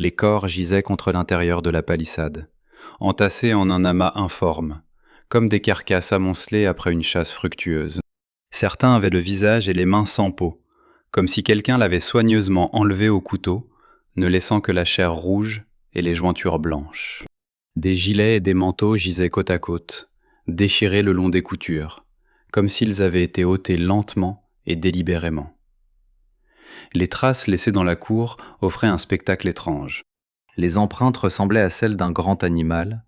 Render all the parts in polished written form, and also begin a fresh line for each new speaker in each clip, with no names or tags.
Les corps gisaient contre l'intérieur de la palissade, entassés en un amas informe, comme des carcasses amoncelées après une chasse fructueuse. Certains avaient le visage et les mains sans peau, comme si quelqu'un l'avait soigneusement enlevé au couteau, ne laissant que la chair rouge et les jointures blanches. Des gilets et des manteaux gisaient côte à côte, déchirés le long des coutures, comme s'ils avaient été ôtés lentement et délibérément. Les traces laissées dans la cour offraient un spectacle étrange. Les empreintes ressemblaient à celles d'un grand animal,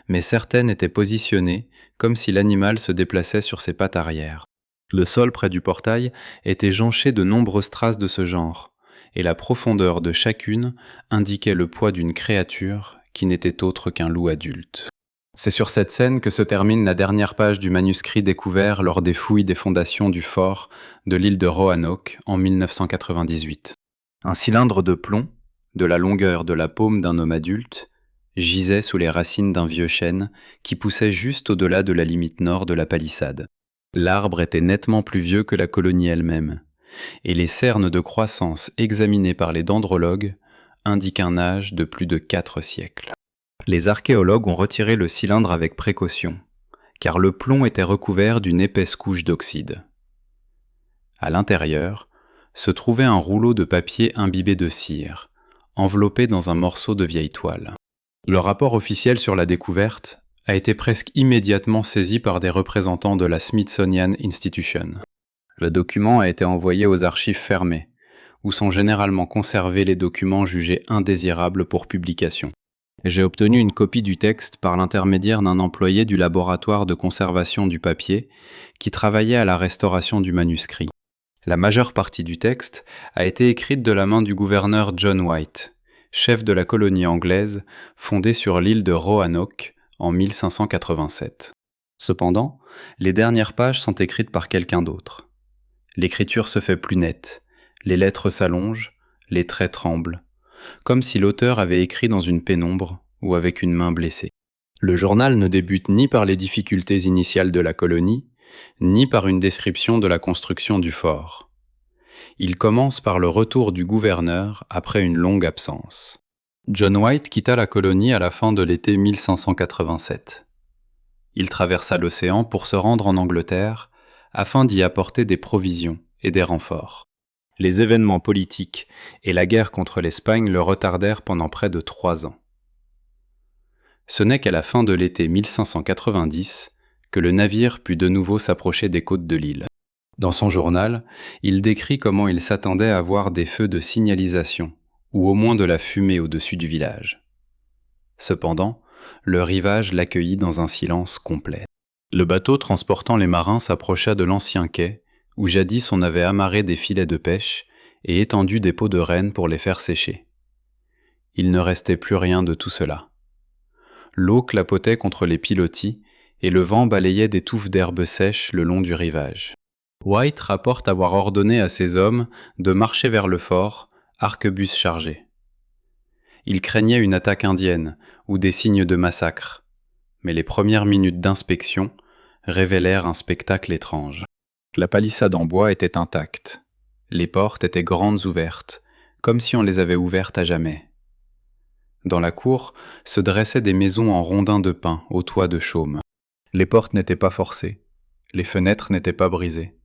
mais certaines étaient positionnées comme si l'animal se déplaçait sur ses pattes arrière. Le sol près du portail était jonché de nombreuses traces de ce genre, et la profondeur de chacune indiquait le poids d'une créature qui n'était autre qu'un loup adulte. C'est sur cette scène que se termine la dernière page du manuscrit découvert lors des fouilles des fondations du fort de l'île de Roanoke en 1998. Un cylindre de plomb, de la longueur de la paume d'un homme adulte, gisait sous les racines d'un vieux chêne qui poussait juste au-delà de la limite nord de la palissade. L'arbre était nettement plus vieux que la colonie elle-même, et les cernes de croissance examinées par les dendrologues indiquent un âge de plus de 4 siècles. Les archéologues ont retiré le cylindre avec précaution, car le plomb était recouvert d'une épaisse couche d'oxyde. À l'intérieur se trouvait un rouleau de papier imbibé de cire, enveloppé dans un morceau de vieille toile. Le rapport officiel sur la découverte a été presque immédiatement saisi par des représentants de la Smithsonian Institution. Le document a été envoyé aux archives fermées, où sont généralement conservés les documents jugés indésirables pour publication. J'ai obtenu une copie du texte par l'intermédiaire d'un employé du laboratoire de conservation du papier qui travaillait à la restauration du manuscrit. La majeure partie du texte a été écrite de la main du gouverneur John White, chef de la colonie anglaise fondée sur l'île de Roanoke en 1587. Cependant, les dernières pages sont écrites par quelqu'un d'autre. L'écriture se fait plus nette, les lettres s'allongent, les traits tremblent, comme si l'auteur avait écrit dans une pénombre ou avec une main blessée. Le journal ne débute ni par les difficultés initiales de la colonie, ni par une description de la construction du fort. Il commence par le retour du gouverneur après une longue absence. John White quitta la colonie à la fin de l'été 1587. Il traversa l'océan pour se rendre en Angleterre afin d'y apporter des provisions et des renforts. Les événements politiques et la guerre contre l'Espagne le retardèrent pendant près de 3 ans. Ce n'est qu'à la fin de l'été 1590 que le navire put de nouveau s'approcher des côtes de l'île. Dans son journal, il décrit comment il s'attendait à voir des feux de signalisation, ou au moins de la fumée au-dessus du village. Cependant, le rivage l'accueillit dans un silence complet. Le bateau transportant les marins s'approcha de l'ancien quai, où jadis on avait amarré des filets de pêche et étendu des peaux de renne pour les faire sécher. Il ne restait plus rien de tout cela. L'eau clapotait contre les pilotis et le vent balayait des touffes d'herbes sèches le long du rivage. White rapporte avoir ordonné à ses hommes de marcher vers le fort, arquebus chargés. Il craignait une attaque indienne ou des signes de massacre, mais les premières minutes d'inspection révélèrent un spectacle étrange. La palissade en bois était intacte. Les portes étaient grandes ouvertes, comme si on les avait ouvertes à jamais. Dans la cour se dressaient des maisons en rondins de pin aux toits de chaume. Les portes n'étaient pas forcées, les fenêtres n'étaient pas brisées.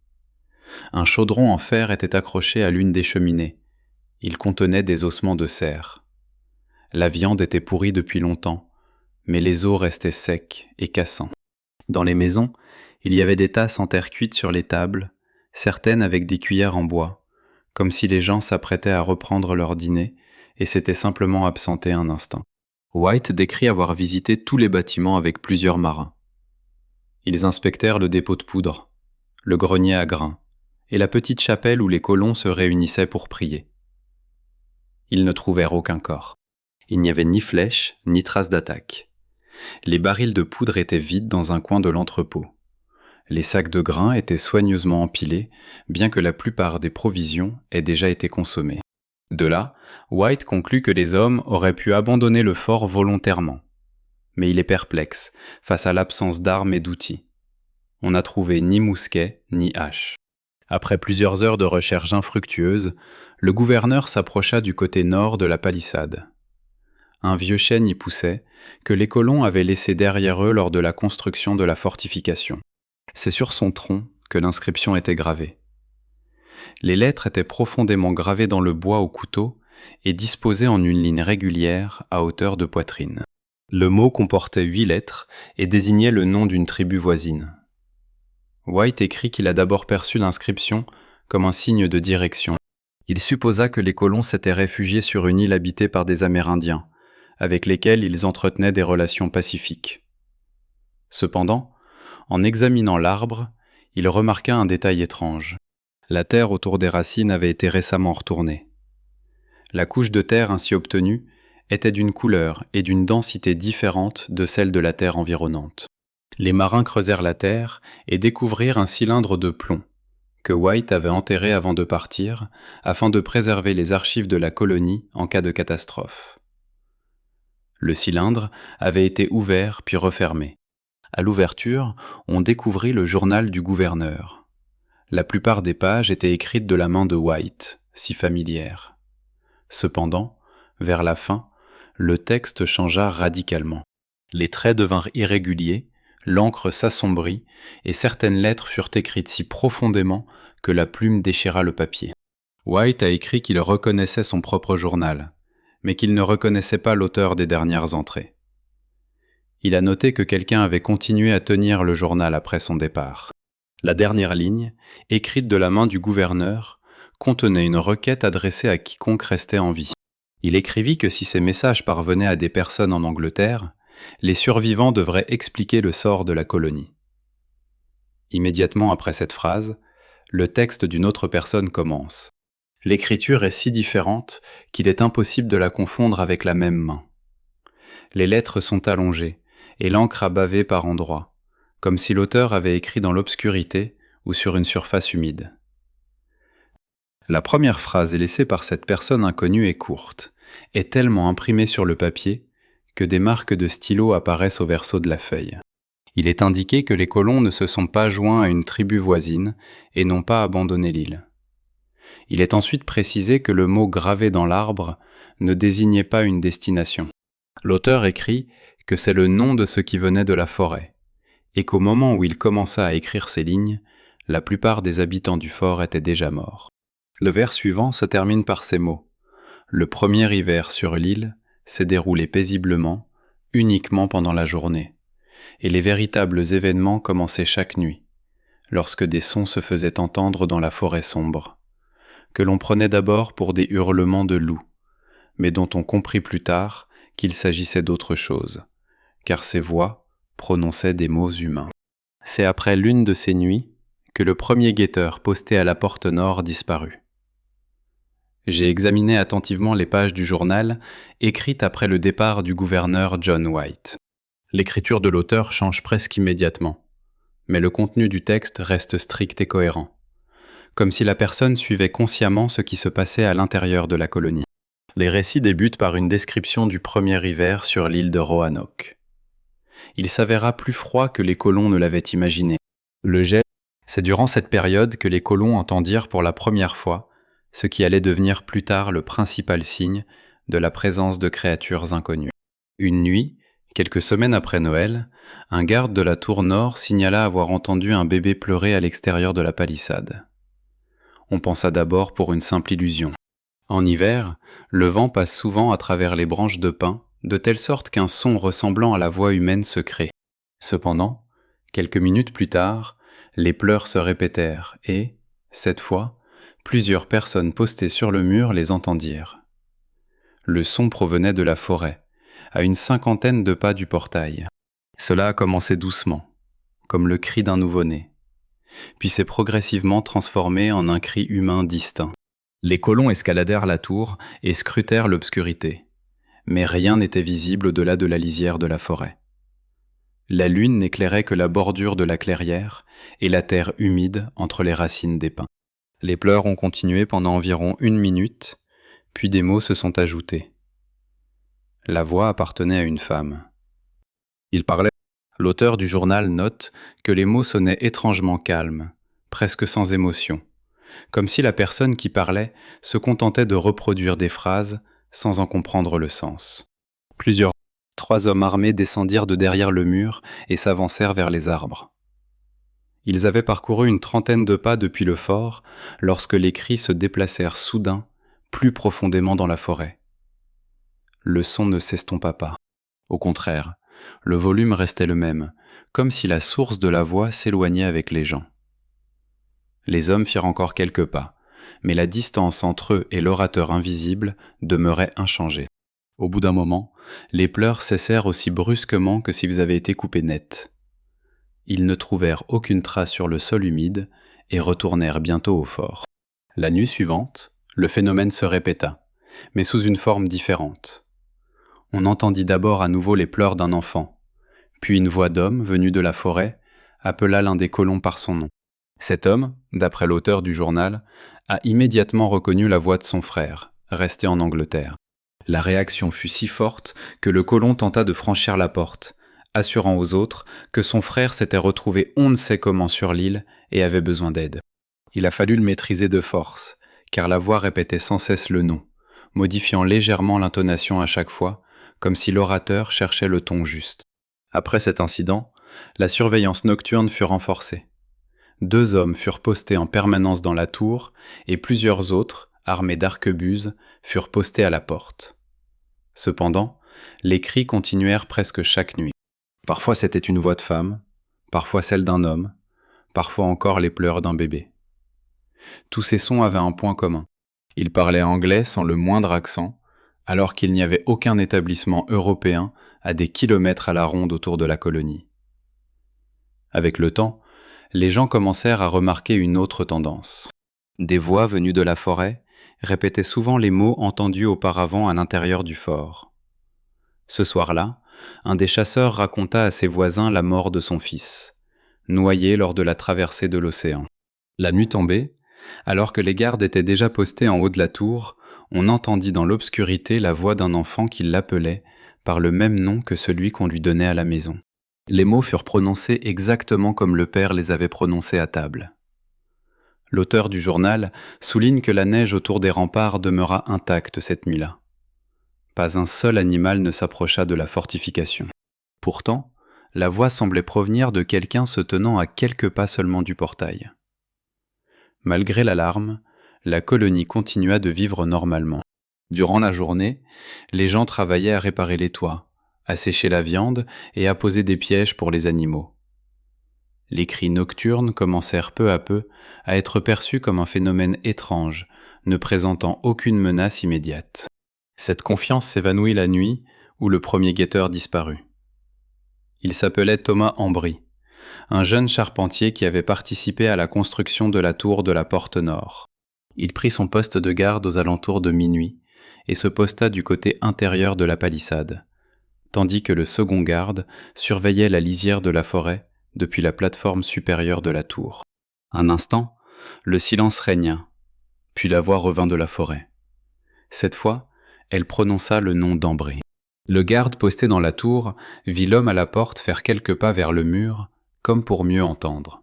Un chaudron en fer était accroché à l'une des cheminées. Il contenait des ossements de cerf. La viande était pourrie depuis longtemps, mais les os restaient secs et cassants. Dans les maisons, il y avait des tasses en terre cuite sur les tables, certaines avec des cuillères en bois, comme si les gens s'apprêtaient à reprendre leur dîner et s'étaient simplement absentés un instant. White décrit avoir visité tous les bâtiments avec plusieurs marins. Ils inspectèrent le dépôt de poudre, le grenier à grains, et la petite chapelle où les colons se réunissaient pour prier. Ils ne trouvèrent aucun corps. Il n'y avait ni flèche, ni trace d'attaque. Les barils de poudre étaient vides dans un coin de l'entrepôt. Les sacs de grains étaient soigneusement empilés, bien que la plupart des provisions aient déjà été consommées. De là, White conclut que les hommes auraient pu abandonner le fort volontairement. Mais il est perplexe face à l'absence d'armes et d'outils. On n'a trouvé ni mousquet, ni hache. Après plusieurs heures de recherches infructueuses, le gouverneur s'approcha du côté nord de la palissade. Un vieux chêne y poussait, que les colons avaient laissé derrière eux lors de la construction de la fortification. C'est sur son tronc que l'inscription était gravée. Les lettres étaient profondément gravées dans le bois au couteau et disposées en une ligne régulière à hauteur de poitrine. Le mot comportait 8 lettres et désignait le nom d'une tribu voisine. White écrit qu'il a d'abord perçu l'inscription comme un signe de direction. Il supposa que les colons s'étaient réfugiés sur une île habitée par des Amérindiens, avec lesquels ils entretenaient des relations pacifiques. Cependant, en examinant l'arbre, il remarqua un détail étrange. La terre autour des racines avait été récemment retournée. La couche de terre ainsi obtenue était d'une couleur et d'une densité différentes de celle de la terre environnante. Les marins creusèrent la terre et découvrirent un cylindre de plomb, que White avait enterré avant de partir, afin de préserver les archives de la colonie en cas de catastrophe. Le cylindre avait été ouvert puis refermé. À l'ouverture, on découvrit le journal du gouverneur. La plupart des pages étaient écrites de la main de White, si familière. Cependant, vers la fin, le texte changea radicalement. Les traits devinrent irréguliers, l'encre s'assombrit, et certaines lettres furent écrites si profondément que la plume déchira le papier. White a écrit qu'il reconnaissait son propre journal, mais qu'il ne reconnaissait pas l'auteur des dernières entrées. Il a noté que quelqu'un avait continué à tenir le journal après son départ. La dernière ligne, écrite de la main du gouverneur, contenait une requête adressée à quiconque restait en vie. Il écrivit que si ces messages parvenaient à des personnes en Angleterre, les survivants devraient expliquer le sort de la colonie. Immédiatement après cette phrase, le texte d'une autre personne commence. L'écriture est si différente qu'il est impossible de la confondre avec la même main. Les lettres sont allongées, et l'encre a bavé par endroits, comme si l'auteur avait écrit dans l'obscurité ou sur une surface humide. La première phrase laissée par cette personne inconnue est courte, est tellement imprimée sur le papier que des marques de stylo apparaissent au verso de la feuille. Il est indiqué que les colons ne se sont pas joints à une tribu voisine et n'ont pas abandonné l'île. Il est ensuite précisé que le mot gravé dans l'arbre ne désignait pas une destination. L'auteur écrit que c'est le nom de ce qui venait de la forêt, et qu'au moment où il commença à écrire ces lignes, la plupart des habitants du fort étaient déjà morts. Le vers suivant se termine par ces mots. Le premier hiver sur l'île s'est déroulé paisiblement, uniquement pendant la journée, et les véritables événements commençaient chaque nuit, lorsque des sons se faisaient entendre dans la forêt sombre, que l'on prenait d'abord pour des hurlements de loups, mais dont on comprit plus tard qu'il s'agissait d'autre chose, car ces voix prononçaient des mots humains. C'est après l'une de ces nuits que le premier guetteur posté à la porte nord disparut. J'ai examiné attentivement les pages du journal écrites après le départ du gouverneur John White. L'écriture de l'auteur change presque immédiatement, mais le contenu du texte reste strict et cohérent, comme si la personne suivait consciemment ce qui se passait à l'intérieur de la colonie. Les récits débutent par une description du premier hiver sur l'île de Roanoke. Il s'avéra plus froid que les colons ne l'avaient imaginé. Le gel, c'est durant cette période que les colons entendirent pour la première fois ce qui allait devenir plus tard le principal signe de la présence de créatures inconnues. Une nuit, quelques semaines après Noël, un garde de la tour nord signala avoir entendu un bébé pleurer à l'extérieur de la palissade. On pensa d'abord pour une simple illusion. En hiver, le vent passe souvent à travers les branches de pin, de telle sorte qu'un son ressemblant à la voix humaine se crée. Cependant, quelques minutes plus tard, les pleurs se répétèrent et, cette fois, plusieurs personnes postées sur le mur les entendirent. Le son provenait de la forêt, à une 50aine de pas du portail. Cela a commencé doucement, comme le cri d'un nouveau-né, puis s'est progressivement transformé en un cri humain distinct. Les colons escaladèrent la tour et scrutèrent l'obscurité, mais rien n'était visible au-delà de la lisière de la forêt. La lune n'éclairait que la bordure de la clairière et la terre humide entre les racines des pins. Les pleurs ont continué pendant environ 1 minute, puis des mots se sont ajoutés. La voix appartenait à une femme. Il parlait. L'auteur du journal note que les mots sonnaient étrangement calmes, presque sans émotion, comme si la personne qui parlait se contentait de reproduire des phrases sans en comprendre le sens. Plusieurs. 3 hommes armés descendirent de derrière le mur et s'avancèrent vers les arbres. Ils avaient parcouru une trentaine de pas depuis le fort lorsque les cris se déplacèrent soudain, plus profondément dans la forêt. Le son ne s'estompa pas. Au contraire, le volume restait le même, comme si la source de la voix s'éloignait avec les gens. Les hommes firent encore quelques pas, mais la distance entre eux et l'orateur invisible demeurait inchangée. Au bout d'un moment, les pleurs cessèrent aussi brusquement que s'ils avaient été coupés net. Ils ne trouvèrent aucune trace sur le sol humide et retournèrent bientôt au fort. La nuit suivante, le phénomène se répéta, mais sous une forme différente. On entendit d'abord à nouveau les pleurs d'un enfant, puis une voix d'homme venue de la forêt appela l'un des colons par son nom. Cet homme, d'après l'auteur du journal, a immédiatement reconnu la voix de son frère, resté en Angleterre. La réaction fut si forte que le colon tenta de franchir la porte, assurant aux autres que son frère s'était retrouvé on ne sait comment sur l'île et avait besoin d'aide. Il a fallu le maîtriser de force, car la voix répétait sans cesse le nom, modifiant légèrement l'intonation à chaque fois, comme si l'orateur cherchait le ton juste. Après cet incident, la surveillance nocturne fut renforcée. 2 hommes furent postés en permanence dans la tour et plusieurs autres, armés d'arquebuses, furent postés à la porte. Cependant, les cris continuèrent presque chaque nuit. Parfois c'était une voix de femme, parfois celle d'un homme, parfois encore les pleurs d'un bébé. Tous ces sons avaient un point commun. Ils parlaient anglais sans le moindre accent, alors qu'il n'y avait aucun établissement européen à des kilomètres à la ronde autour de la colonie. Avec le temps, les gens commencèrent à remarquer une autre tendance. Des voix venues de la forêt répétaient souvent les mots entendus auparavant à l'intérieur du fort. Ce soir-là, un des chasseurs raconta à ses voisins la mort de son fils, noyé lors de la traversée de l'océan. La nuit tombée, alors que les gardes étaient déjà postés en haut de la tour, on entendit dans l'obscurité la voix d'un enfant qui l'appelait par le même nom que celui qu'on lui donnait à la maison. Les mots furent prononcés exactement comme le père les avait prononcés à table. L'auteur du journal souligne que la neige autour des remparts demeura intacte cette nuit-là. Pas un seul animal ne s'approcha de la fortification. Pourtant, la voix semblait provenir de quelqu'un se tenant à quelques pas seulement du portail. Malgré l'alarme, la colonie continua de vivre normalement. Durant la journée, les gens travaillaient à réparer les toits, à sécher la viande et à poser des pièges pour les animaux. Les cris nocturnes commencèrent peu à peu à être perçus comme un phénomène étrange, ne présentant aucune menace immédiate. Cette confiance s'évanouit la nuit où le premier guetteur disparut. Il s'appelait Thomas Ambry, un jeune charpentier qui avait participé à la construction de la tour de la porte nord. Il prit son poste de garde aux alentours de minuit et se posta du côté intérieur de la palissade, tandis que le second garde surveillait la lisière de la forêt depuis la plateforme supérieure de la tour. Un instant, le silence régna, puis la voix revint de la forêt. Cette fois, elle prononça le nom d'Ambry. Le garde posté dans la tour vit l'homme à la porte faire quelques pas vers le mur, comme pour mieux entendre.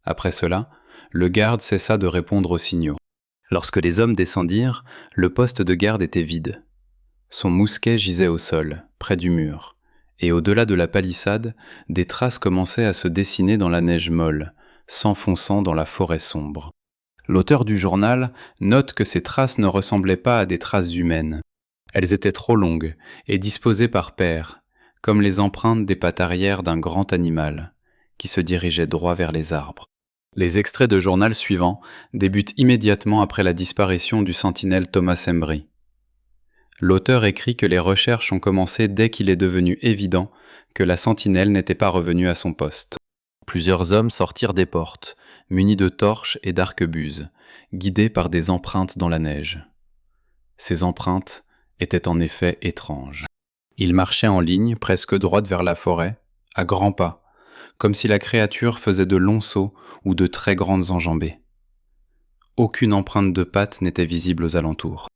Après cela, le garde cessa de répondre aux signaux. Lorsque les hommes descendirent, le poste de garde était vide. Son mousquet gisait au sol, près du mur, et au-delà de la palissade, des traces commençaient à se dessiner dans la neige molle, s'enfonçant dans la forêt sombre. L'auteur du journal note que ces traces ne ressemblaient pas à des traces humaines. Elles étaient trop longues et disposées par paires, comme les empreintes des pattes arrière d'un grand animal, qui se dirigeait droit vers les arbres. Les extraits de journal suivants débutent immédiatement après la disparition du sentinelle Thomas Embry. L'auteur écrit que les recherches ont commencé dès qu'il est devenu évident que la sentinelle n'était pas revenue à son poste. Plusieurs hommes sortirent des portes, munis de torches et d'arquebuses, guidés par des empreintes dans la neige. Ces empreintes étaient en effet étranges. Ils marchaient en ligne, presque droite vers la forêt, à grands pas, comme si la créature faisait de longs sauts ou de très grandes enjambées. Aucune empreinte de pattes n'était visible aux alentours.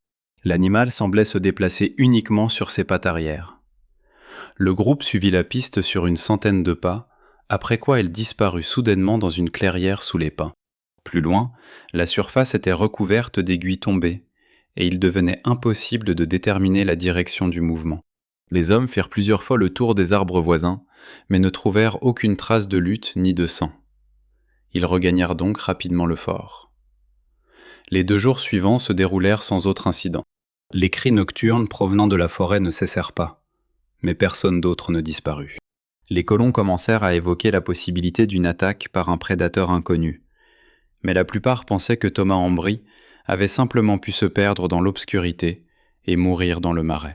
L'animal semblait se déplacer uniquement sur ses pattes arrière. Le groupe suivit la piste sur une centaine de pas, après quoi elle disparut soudainement dans une clairière sous les pins. Plus loin, la surface était recouverte d'aiguilles tombées, et il devenait impossible de déterminer la direction du mouvement. Les hommes firent plusieurs fois le tour des arbres voisins, mais ne trouvèrent aucune trace de lutte ni de sang. Ils regagnèrent donc rapidement le fort. Les 2 jours suivants se déroulèrent sans autre incident. Les cris nocturnes provenant de la forêt ne cessèrent pas, mais personne d'autre ne disparut. Les colons commencèrent à évoquer la possibilité d'une attaque par un prédateur inconnu, mais la plupart pensaient que Thomas Ambry avait simplement pu se perdre dans l'obscurité et mourir dans le marais.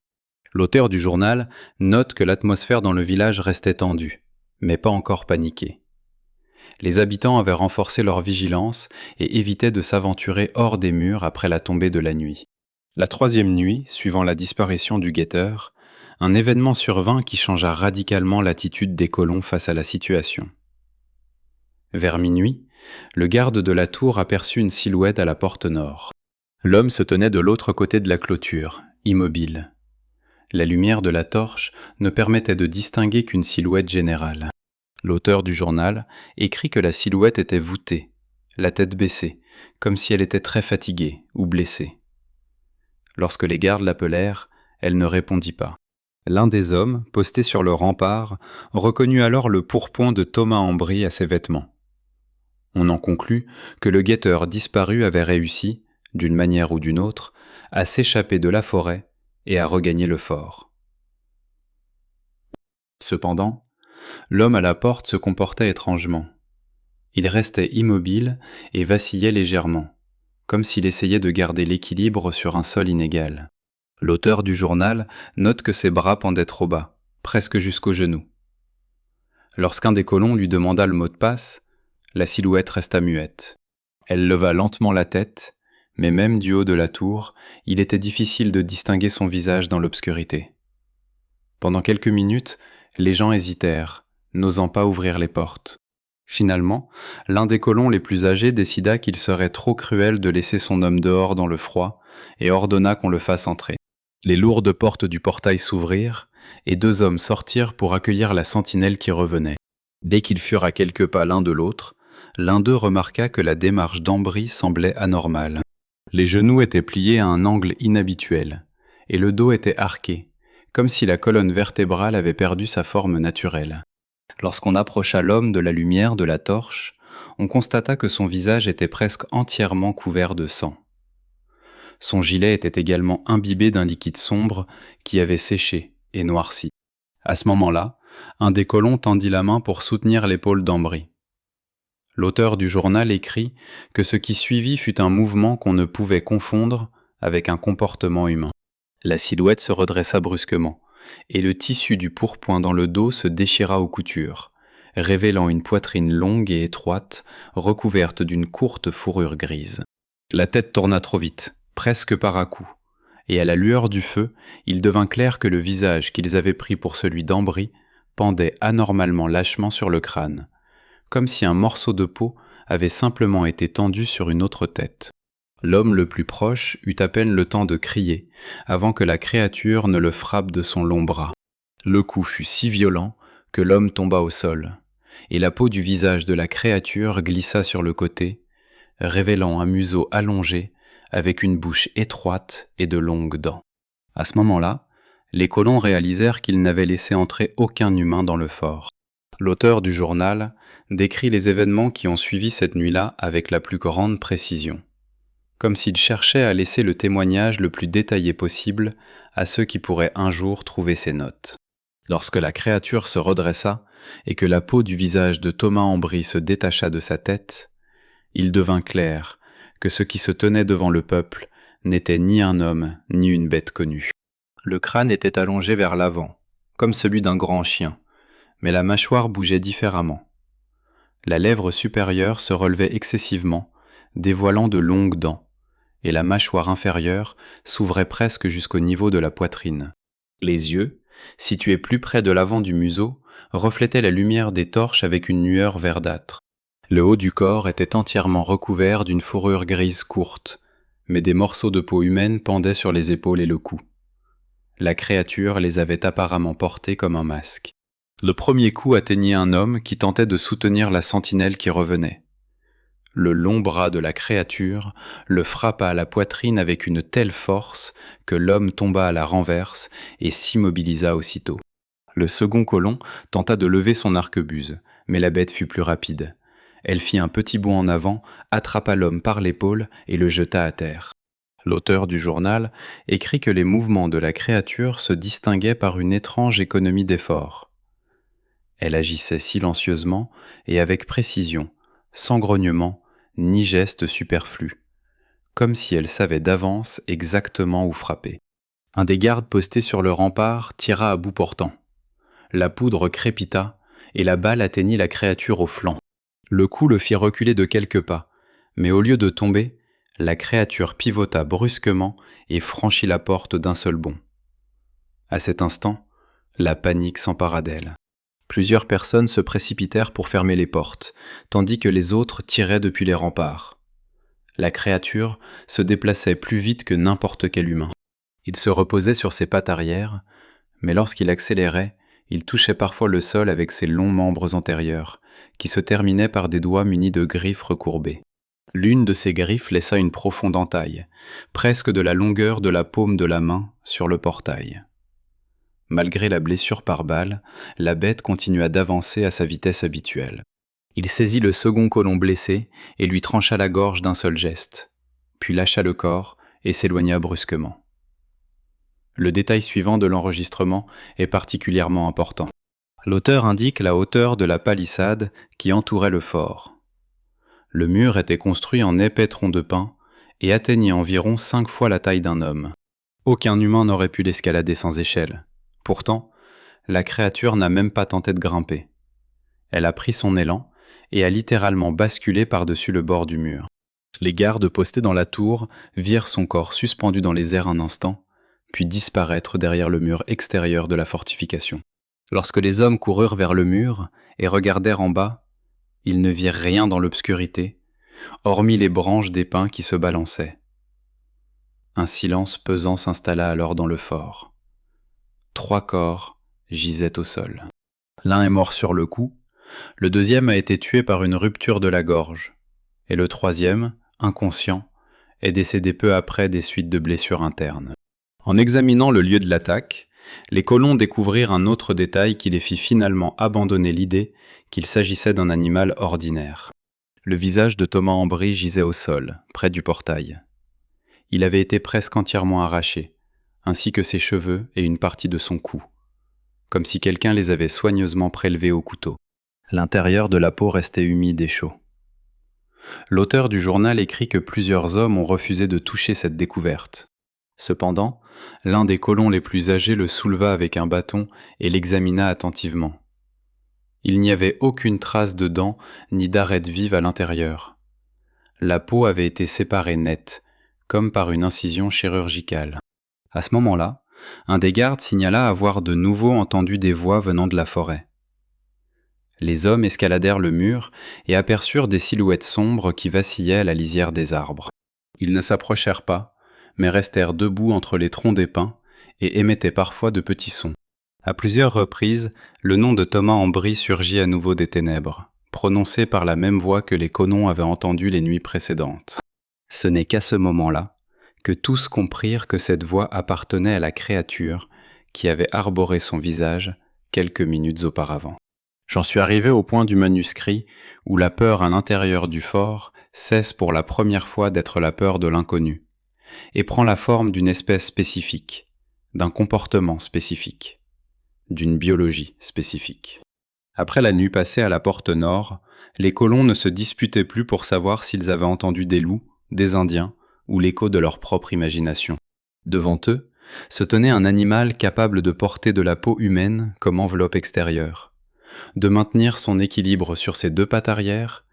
L'auteur du journal note que l'atmosphère dans le village restait tendue, mais pas encore paniquée. Les habitants avaient renforcé leur vigilance et évitaient de s'aventurer hors des murs après la tombée de la nuit. La 3e nuit, suivant la disparition du guetteur, un événement survint qui changea radicalement l'attitude des colons face à la situation. Vers minuit, le garde de la tour aperçut une silhouette à la porte nord. L'homme se tenait de l'autre côté de la clôture, immobile. La lumière de la torche ne permettait de distinguer qu'une silhouette générale. L'auteur du journal écrit que la silhouette était voûtée, la tête baissée, comme si elle était très fatiguée ou blessée. Lorsque les gardes l'appelèrent, elle ne répondit pas. L'un des hommes, posté sur le rempart, reconnut alors le pourpoint de Thomas Ambry à ses vêtements. On en conclut que le guetteur disparu avait réussi, d'une manière ou d'une autre, à s'échapper de la forêt et à regagner le fort. Cependant, l'homme à la porte se comportait étrangement. Il restait immobile et vacillait légèrement, comme s'il essayait de garder l'équilibre sur un sol inégal. L'auteur du journal note que ses bras pendaient trop bas, presque jusqu'aux genoux. Lorsqu'un des colons lui demanda le mot de passe, la silhouette resta muette. Elle leva lentement la tête, mais même du haut de la tour, il était difficile de distinguer son visage dans l'obscurité. Pendant quelques minutes, les gens hésitèrent, n'osant pas ouvrir les portes. Finalement, l'un des colons les plus âgés décida qu'il serait trop cruel de laisser son homme dehors dans le froid et ordonna qu'on le fasse entrer. Les lourdes portes du portail s'ouvrirent et 2 hommes sortirent pour accueillir la sentinelle qui revenait. Dès qu'ils furent à quelques pas l'un de l'autre, l'un d'eux remarqua que la démarche d'Ambry semblait anormale. Les genoux étaient pliés à un angle inhabituel, et le dos était arqué, comme si la colonne vertébrale avait perdu sa forme naturelle. Lorsqu'on approcha l'homme de la lumière de la torche, on constata que son visage était presque entièrement couvert de sang. Son gilet était également imbibé d'un liquide sombre qui avait séché et noirci. À ce moment-là, un des colons tendit la main pour soutenir l'épaule d'Ambry. L'auteur du journal écrit que ce qui suivit fut un mouvement qu'on ne pouvait confondre avec un comportement humain. La silhouette se redressa brusquement, et le tissu du pourpoint dans le dos se déchira aux coutures, révélant une poitrine longue et étroite, recouverte d'une courte fourrure grise. La tête tourna trop vite, presque par à-coups, et à la lueur du feu, il devint clair que le visage qu'ils avaient pris pour celui d'Ambry pendait anormalement lâchement sur le crâne, comme si un morceau de peau avait simplement été tendu sur une autre tête. L'homme le plus proche eut à peine le temps de crier, avant que la créature ne le frappe de son long bras. Le coup fut si violent que l'homme tomba au sol, et la peau du visage de la créature glissa sur le côté, révélant un museau allongé avec une bouche étroite et de longues dents. À ce moment-là, les colons réalisèrent qu'ils n'avaient laissé entrer aucun humain dans le fort. L'auteur du journal décrit les événements qui ont suivi cette nuit-là avec la plus grande précision, comme s'il cherchait à laisser le témoignage le plus détaillé possible à ceux qui pourraient un jour trouver ces notes. Lorsque la créature se redressa et que la peau du visage de Thomas Ambry se détacha de sa tête, il devint clair que ce qui se tenait devant le peuple n'était ni un homme ni une bête connue. Le crâne était allongé vers l'avant, comme celui d'un grand chien, mais la mâchoire bougeait différemment. La lèvre supérieure se relevait excessivement, dévoilant de longues dents, et la mâchoire inférieure s'ouvrait presque jusqu'au niveau de la poitrine. Les yeux, situés plus près de l'avant du museau, reflétaient la lumière des torches avec une lueur verdâtre. Le haut du corps était entièrement recouvert d'une fourrure grise courte, mais des morceaux de peau humaine pendaient sur les épaules et le cou. La créature les avait apparemment portés comme un masque. Le premier coup atteignit un homme qui tentait de soutenir la sentinelle qui revenait. Le long bras de la créature le frappa à la poitrine avec une telle force que l'homme tomba à la renverse et s'immobilisa aussitôt. Le second colon tenta de lever son arquebuse, mais la bête fut plus rapide. Elle fit un petit bond en avant, attrapa l'homme par l'épaule et le jeta à terre. L'auteur du journal écrit que les mouvements de la créature se distinguaient par une étrange économie d'effort. Elle agissait silencieusement et avec précision, sans grognement, ni geste superflu, comme si elle savait d'avance exactement où frapper. Un des gardes postés sur le rempart tira à bout portant. La poudre crépita et la balle atteignit la créature au flanc. Le coup le fit reculer de quelques pas, mais au lieu de tomber, la créature pivota brusquement et franchit la porte d'un seul bond. À cet instant, la panique s'empara d'elle. Plusieurs personnes se précipitèrent pour fermer les portes, tandis que les autres tiraient depuis les remparts. La créature se déplaçait plus vite que n'importe quel humain. Il se reposait sur ses pattes arrière, mais lorsqu'il accélérait, il touchait parfois le sol avec ses longs membres antérieurs, qui se terminaient par des doigts munis de griffes recourbées. L'une de ces griffes laissa une profonde entaille, presque de la longueur de la paume de la main, sur le portail. Malgré la blessure par balle, la bête continua d'avancer à sa vitesse habituelle. Il saisit le second colon blessé et lui trancha la gorge d'un seul geste, puis lâcha le corps et s'éloigna brusquement. Le détail suivant de l'enregistrement est particulièrement important. L'auteur indique la hauteur de la palissade qui entourait le fort. Le mur était construit en épais troncs de pin et atteignait environ 5 fois la taille d'un homme. Aucun humain n'aurait pu l'escalader sans échelle. Pourtant, la créature n'a même pas tenté de grimper. Elle a pris son élan et a littéralement basculé par-dessus le bord du mur. Les gardes postés dans la tour virent son corps suspendu dans les airs un instant, puis disparaître derrière le mur extérieur de la fortification. Lorsque les hommes coururent vers le mur et regardèrent en bas, ils ne virent rien dans l'obscurité, hormis les branches des pins qui se balançaient. Un silence pesant s'installa alors dans le fort. 3 corps gisaient au sol. L'un est mort sur le coup, le deuxième a été tué par une rupture de la gorge, et le troisième, inconscient, est décédé peu après des suites de blessures internes. En examinant le lieu de l'attaque, les colons découvrirent un autre détail qui les fit finalement abandonner l'idée qu'il s'agissait d'un animal ordinaire. Le visage de Thomas Ambry gisait au sol, près du portail. Il avait été presque entièrement arraché, ainsi que ses cheveux et une partie de son cou, comme si quelqu'un les avait soigneusement prélevés au couteau. L'intérieur de la peau restait humide et chaud. L'auteur du journal écrit que plusieurs hommes ont refusé de toucher cette découverte. Cependant, l'un des colons les plus âgés le souleva avec un bâton et l'examina attentivement. Il n'y avait aucune trace de dents ni d'arête vive à l'intérieur. La peau avait été séparée nette, comme par une incision chirurgicale. À ce moment-là, un des gardes signala avoir de nouveau entendu des voix venant de la forêt. Les hommes escaladèrent le mur et aperçurent des silhouettes sombres qui vacillaient à la lisière des arbres. Ils ne s'approchèrent pas, mais restèrent debout entre les troncs des pins et émettaient parfois de petits sons. À plusieurs reprises, le nom de Thomas Ambry surgit à nouveau des ténèbres, prononcé par la même voix que les colons avaient entendu les nuits précédentes. Ce n'est qu'à ce moment-là que tous comprirent que cette voix appartenait à la créature qui avait arboré son visage quelques minutes auparavant. J'en suis arrivé au point du manuscrit où la peur à l'intérieur du fort cesse pour la première fois d'être la peur de l'inconnu, et prend la forme d'une espèce spécifique, d'un comportement spécifique, d'une biologie spécifique. Après la nuit passée à la porte nord, les colons ne se disputaient plus pour savoir s'ils avaient entendu des loups, des indiens ou l'écho de leur propre imagination. Devant eux se tenait un animal capable de porter de la peau humaine comme enveloppe extérieure, de maintenir son équilibre sur ses 2 pattes arrière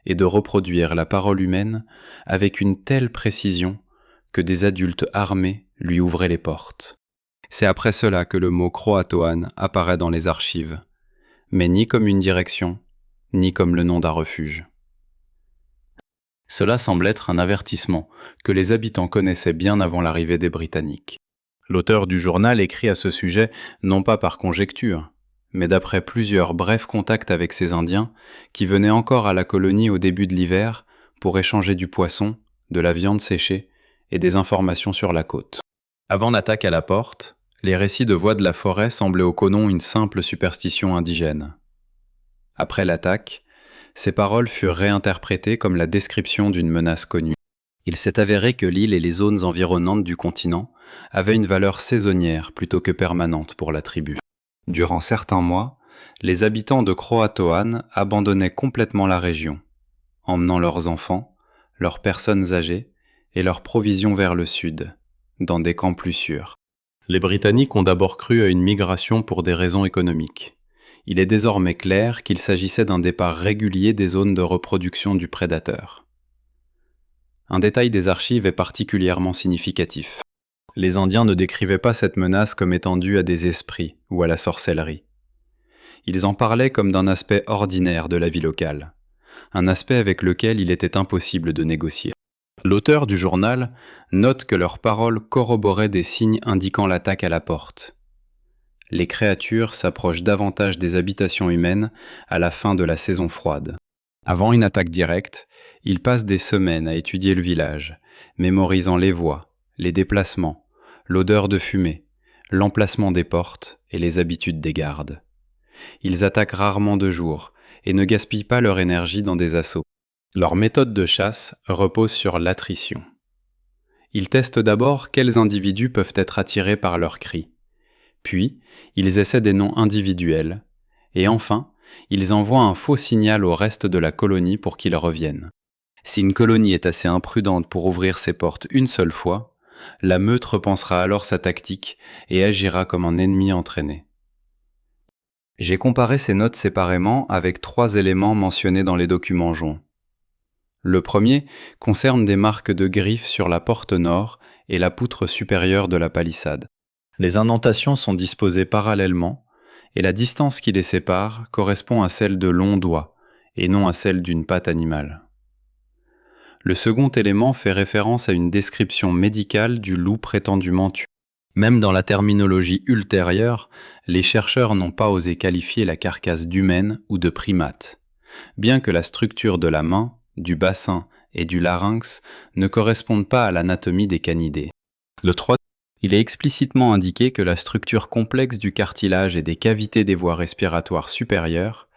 et de reproduire la parole humaine avec une telle précision que des adultes armés lui ouvraient les portes. C'est après cela que le mot Croatoan apparaît dans les archives, mais ni comme une direction, ni comme le nom d'un refuge. Cela semble être un avertissement que les habitants connaissaient bien avant l'arrivée des Britanniques. L'auteur du journal écrit à ce sujet non pas par conjecture, mais d'après plusieurs brefs contacts avec ces Indiens qui venaient encore à la colonie au début de l'hiver pour échanger du poisson, de la viande séchée et des informations sur la côte. Avant l'attaque à la porte, les récits de voix de la forêt semblaient aux colons une simple superstition indigène. Après l'attaque, ces paroles furent réinterprétées comme la description d'une menace connue. Il s'est avéré que l'île et les zones environnantes du continent avaient une valeur saisonnière plutôt que permanente pour la tribu. Durant certains mois, les habitants de Croatoan abandonnaient complètement la région, emmenant leurs enfants, leurs personnes âgées et leurs provisions vers le sud, dans des camps plus sûrs. Les Britanniques ont d'abord cru à une migration pour des raisons économiques. Il est désormais clair qu'il s'agissait d'un départ régulier des zones de reproduction du prédateur. Un détail des archives est particulièrement significatif. Les Indiens ne décrivaient pas cette menace comme étant due à des esprits ou à la sorcellerie. Ils en parlaient comme d'un aspect ordinaire de la vie locale, un aspect avec lequel il était impossible de négocier. L'auteur du journal note que leurs paroles corroboraient des signes indiquant l'attaque à la porte. Les créatures s'approchent davantage des habitations humaines à la fin de la saison froide. Avant une attaque directe, ils passent des semaines à étudier le village, mémorisant les voies, les déplacements, l'odeur de fumée, l'emplacement des portes et les habitudes des gardes. Ils attaquent rarement de jour et ne gaspillent pas leur énergie dans des assauts. Leur méthode de chasse repose sur l'attrition. Ils testent d'abord quels individus peuvent être attirés par leurs cris. Puis, ils essaient des noms individuels. Et enfin, ils envoient un faux signal au reste de la colonie pour qu'ils reviennent. Si une colonie est assez imprudente pour ouvrir ses portes une seule fois, la meute repensera alors sa tactique et agira comme un ennemi entraîné. J'ai comparé ces notes séparément avec 3 éléments mentionnés dans les documents joints. Le premier concerne des marques de griffes sur la porte nord et la poutre supérieure de la palissade. Les indentations sont disposées parallèlement et la distance qui les sépare correspond à celle de longs doigts et non à celle d'une patte animale. Le second élément fait référence à une description médicale du loup prétendument tué. Même dans la terminologie ultérieure, les chercheurs n'ont pas osé qualifier la carcasse d'humaine ou de primate, bien que la structure de la main, du bassin et du larynx ne correspondent pas à l'anatomie des canidés. Le troisième, il est explicitement indiqué que la structure complexe du cartilage et des cavités des voies respiratoires supérieures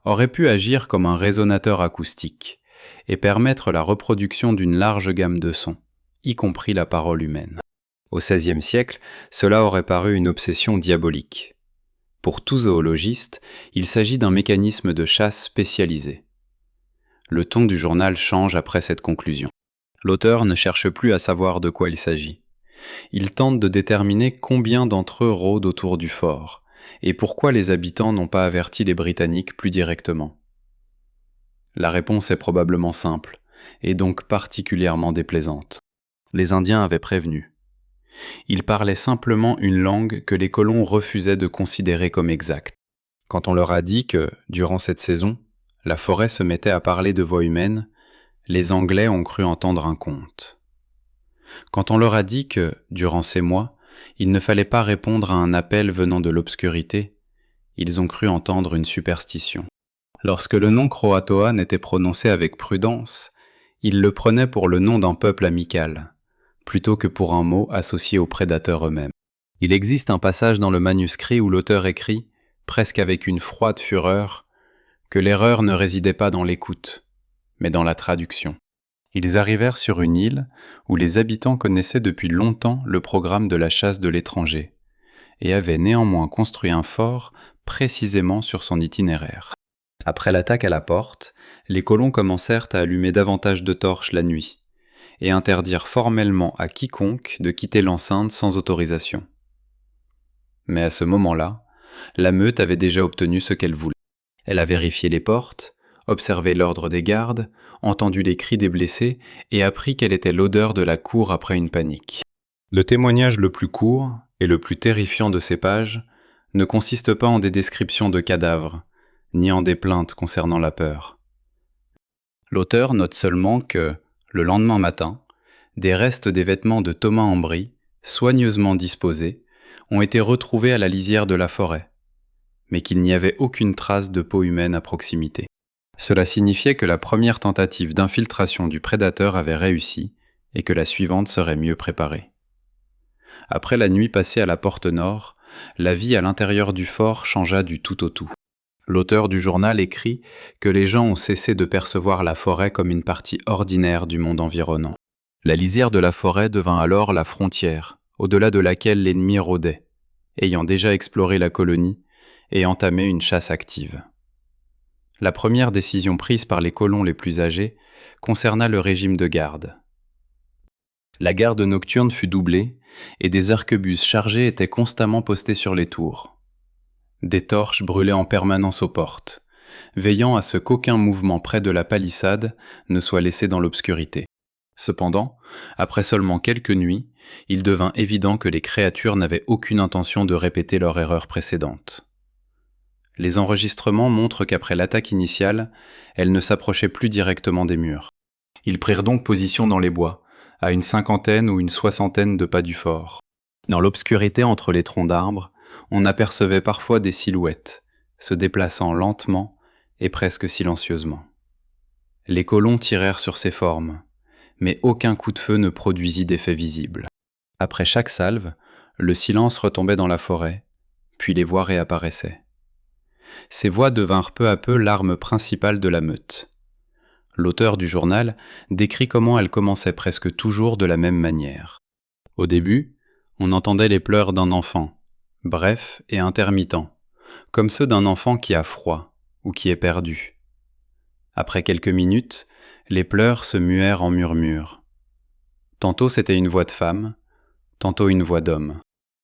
aurait pu agir comme un résonateur acoustique et permettre la reproduction d'une large gamme de sons, y compris la parole humaine. Au XVIe siècle, cela aurait paru une obsession diabolique. Pour tout zoologiste, il s'agit d'un mécanisme de chasse spécialisé. Le ton du journal change après cette conclusion. L'auteur ne cherche plus à savoir de quoi il s'agit. Il tente de déterminer combien d'entre eux rôdent autour du fort, et pourquoi les habitants n'ont pas averti les Britanniques plus directement. La réponse est probablement simple, et donc particulièrement déplaisante. Les Indiens avaient prévenu. Ils parlaient simplement une langue que les colons refusaient de considérer comme exacte. Quand on leur a dit que, durant cette saison, la forêt se mettait à parler de voix humaines, les Anglais ont cru entendre un conte. Quand on leur a dit que, durant ces mois, il ne fallait pas répondre à un appel venant de l'obscurité, ils ont cru entendre une superstition. Lorsque le nom Croatoan était prononcé avec prudence, ils le prenaient pour le nom d'un peuple amical, plutôt que pour un mot associé aux prédateurs eux-mêmes. Il existe un passage dans le manuscrit où l'auteur écrit, presque avec une froide fureur, que l'erreur ne résidait pas dans l'écoute, mais dans la traduction. Ils arrivèrent sur une île où les habitants connaissaient depuis longtemps le programme de la chasse de l'étranger, et avaient néanmoins construit un fort précisément sur son itinéraire. Après l'attaque à la porte, les colons commencèrent à allumer davantage de torches la nuit, et interdirent formellement à quiconque de quitter l'enceinte sans autorisation. Mais à ce moment-là, la meute avait déjà obtenu ce qu'elle voulait. Elle a vérifié les portes, observé l'ordre des gardes, entendu les cris des blessés et appris quelle était l'odeur de la cour après une panique. Le témoignage le plus court et le plus terrifiant de ces pages ne consiste pas en des descriptions de cadavres, ni en des plaintes concernant la peur. L'auteur note seulement que, le lendemain matin, des restes des vêtements de Thomas Ambry, soigneusement disposés, ont été retrouvés à la lisière de la forêt, mais qu'il n'y avait aucune trace de peau humaine à proximité. Cela signifiait que la première tentative d'infiltration du prédateur avait réussi et que la suivante serait mieux préparée. Après la nuit passée à la porte nord, la vie à l'intérieur du fort changea du tout au tout. L'auteur du journal écrit que les gens ont cessé de percevoir la forêt comme une partie ordinaire du monde environnant. La lisière de la forêt devint alors la frontière, au-delà de laquelle l'ennemi rôdait, ayant déjà exploré la colonie et entamé une chasse active. La première décision prise par les colons les plus âgés concerna le régime de garde. La garde nocturne fut doublée et des arquebuses chargés étaient constamment postés sur les tours. Des torches brûlaient en permanence aux portes, veillant à ce qu'aucun mouvement près de la palissade ne soit laissé dans l'obscurité. Cependant, après seulement quelques nuits, il devint évident que les créatures n'avaient aucune intention de répéter leur erreur précédente. Les enregistrements montrent qu'après l'attaque initiale, elles ne s'approchaient plus directement des murs. Ils prirent donc position dans les bois, à une 50aine ou une 60aine de pas du fort. Dans l'obscurité entre les troncs d'arbres, on apercevait parfois des silhouettes, se déplaçant lentement et presque silencieusement. Les colons tirèrent sur ces formes, mais aucun coup de feu ne produisit d'effet visible. Après chaque salve, le silence retombait dans la forêt, puis les voix réapparaissaient. Ces voix devinrent peu à peu l'arme principale de la meute. L'auteur du journal décrit comment elles commençaient presque toujours de la même manière. Au début, on entendait les pleurs d'un enfant, brefs et intermittents, comme ceux d'un enfant qui a froid ou qui est perdu. Après quelques minutes, les pleurs se muèrent en murmures. Tantôt c'était une voix de femme, tantôt une voix d'homme,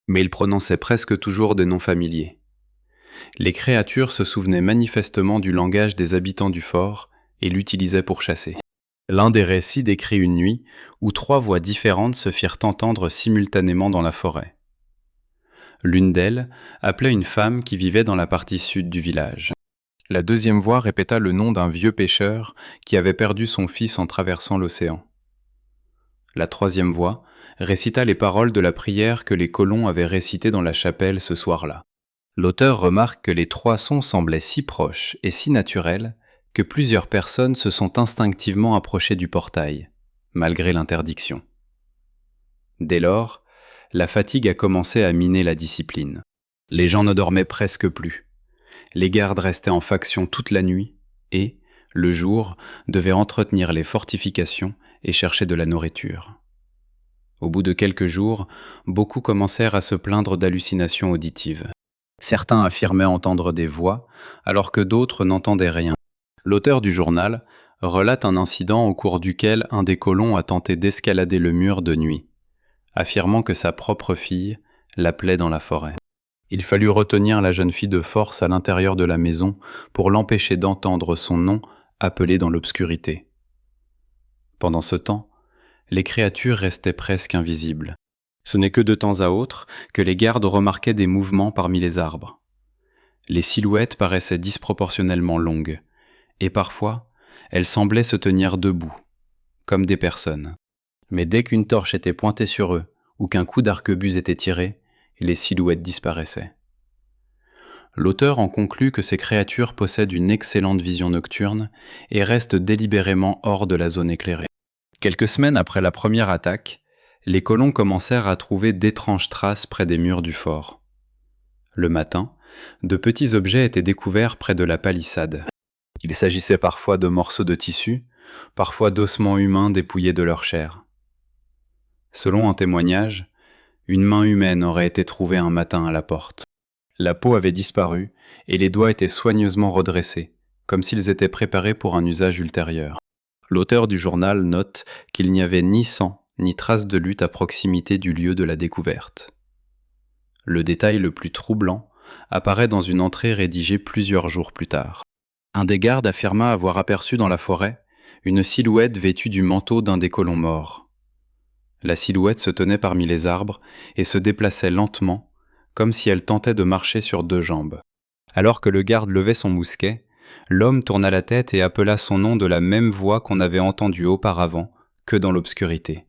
mais ils prononçaient presque toujours des noms familiers. Les créatures se souvenaient manifestement du langage des habitants du fort et l'utilisaient pour chasser. L'un des récits décrit une nuit où 3 voix différentes se firent entendre simultanément dans la forêt. L'une d'elles appelait une femme qui vivait dans la partie sud du village. La deuxième voix répéta le nom d'un vieux pêcheur qui avait perdu son fils en traversant l'océan. La troisième voix récita les paroles de la prière que les colons avaient récitée dans la chapelle ce soir-là. L'auteur remarque que les 3 sons semblaient si proches et si naturels que plusieurs personnes se sont instinctivement approchées du portail, malgré l'interdiction. Dès lors, la fatigue a commencé à miner la discipline. Les gens ne dormaient presque plus. Les gardes restaient en faction toute la nuit et, le jour, devaient entretenir les fortifications et chercher de la nourriture. Au bout de quelques jours, beaucoup commencèrent à se plaindre d'hallucinations auditives. Certains affirmaient entendre des voix, alors que d'autres n'entendaient rien. L'auteur du journal relate un incident au cours duquel un des colons a tenté d'escalader le mur de nuit, affirmant que sa propre fille l'appelait dans la forêt. Il fallut retenir la jeune fille de force à l'intérieur de la maison pour l'empêcher d'entendre son nom appelé dans l'obscurité. Pendant ce temps, les créatures restaient presque invisibles. Ce n'est que de temps à autre que les gardes remarquaient des mouvements parmi les arbres. Les silhouettes paraissaient disproportionnellement longues, et parfois, elles semblaient se tenir debout, comme des personnes. Mais dès qu'une torche était pointée sur eux, ou qu'un coup d'arquebuse était tiré, les silhouettes disparaissaient. L'auteur en conclut que ces créatures possèdent une excellente vision nocturne et restent délibérément hors de la zone éclairée. Quelques semaines après la première attaque, les colons commencèrent à trouver d'étranges traces près des murs du fort. Le matin, de petits objets étaient découverts près de la palissade. Il s'agissait parfois de morceaux de tissu, parfois d'ossements humains dépouillés de leur chair. Selon un témoignage, une main humaine aurait été trouvée un matin à la porte. La peau avait disparu et les doigts étaient soigneusement redressés, comme s'ils étaient préparés pour un usage ultérieur. L'auteur du journal note qu'il n'y avait ni sang ni trace de lutte à proximité du lieu de la découverte. Le détail le plus troublant apparaît dans une entrée rédigée plusieurs jours plus tard. Un des gardes affirma avoir aperçu dans la forêt une silhouette vêtue du manteau d'un des colons morts. La silhouette se tenait parmi les arbres et se déplaçait lentement, comme si elle tentait de marcher sur 2 jambes. Alors que le garde levait son mousquet, l'homme tourna la tête et appela son nom de la même voix qu'on avait entendue auparavant, que dans l'obscurité.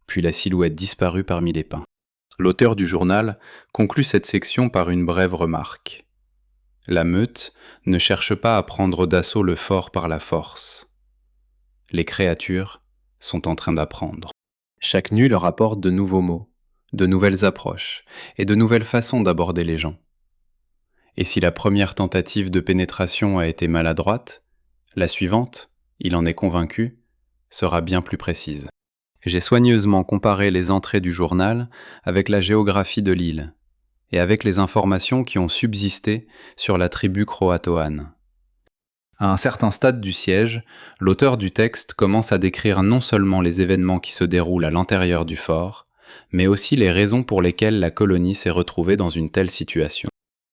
Puis la silhouette disparut parmi les pins. L'auteur du journal conclut cette section par une brève remarque. La meute ne cherche pas à prendre d'assaut le fort par la force. Les créatures sont en train d'apprendre. Chaque nuit leur apporte de nouveaux mots, de nouvelles approches et de nouvelles façons d'aborder les gens. Et si la première tentative de pénétration a été maladroite, la suivante, il en est convaincu, sera bien plus précise. J'ai soigneusement comparé les entrées du journal avec la géographie de l'île et avec les informations qui ont subsisté sur la tribu croatoane. À un certain stade du siège, l'auteur du texte commence à décrire non seulement les événements qui se déroulent à l'intérieur du fort, mais aussi les raisons pour lesquelles la colonie s'est retrouvée dans une telle situation.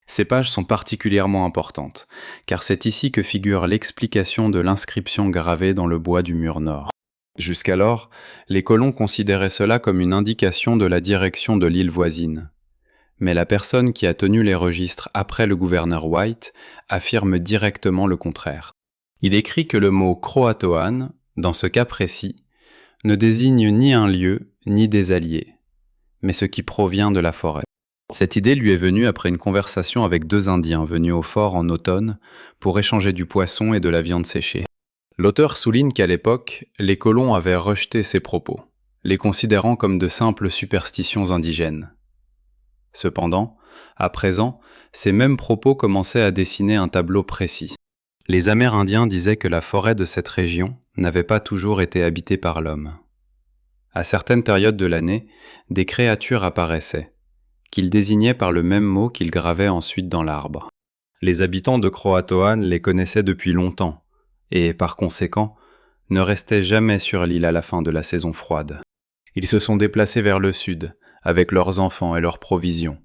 Ces pages sont particulièrement importantes, car c'est ici que figure l'explication de l'inscription gravée dans le bois du mur nord. Jusqu'alors, les colons considéraient cela comme une indication de la direction de l'île voisine. Mais la personne qui a tenu les registres après le gouverneur White affirme directement le contraire. Il écrit que le mot croatoan, dans ce cas précis, ne désigne ni un lieu ni des alliés, mais ce qui provient de la forêt. Cette idée lui est venue après une conversation avec 2 Indiens venus au fort en automne pour échanger du poisson et de la viande séchée. L'auteur souligne qu'à l'époque, les colons avaient rejeté ces propos, les considérant comme de simples superstitions indigènes. Cependant, à présent, ces mêmes propos commençaient à dessiner un tableau précis. Les Amérindiens disaient que la forêt de cette région n'avait pas toujours été habitée par l'homme. À certaines périodes de l'année, des créatures apparaissaient, qu'ils désignaient par le même mot qu'ils gravaient ensuite dans l'arbre. Les habitants de Croatoan les connaissaient depuis longtemps, et, par conséquent, ne restaient jamais sur l'île à la fin de la saison froide. Ils se sont déplacés vers le sud, avec leurs enfants et leurs provisions,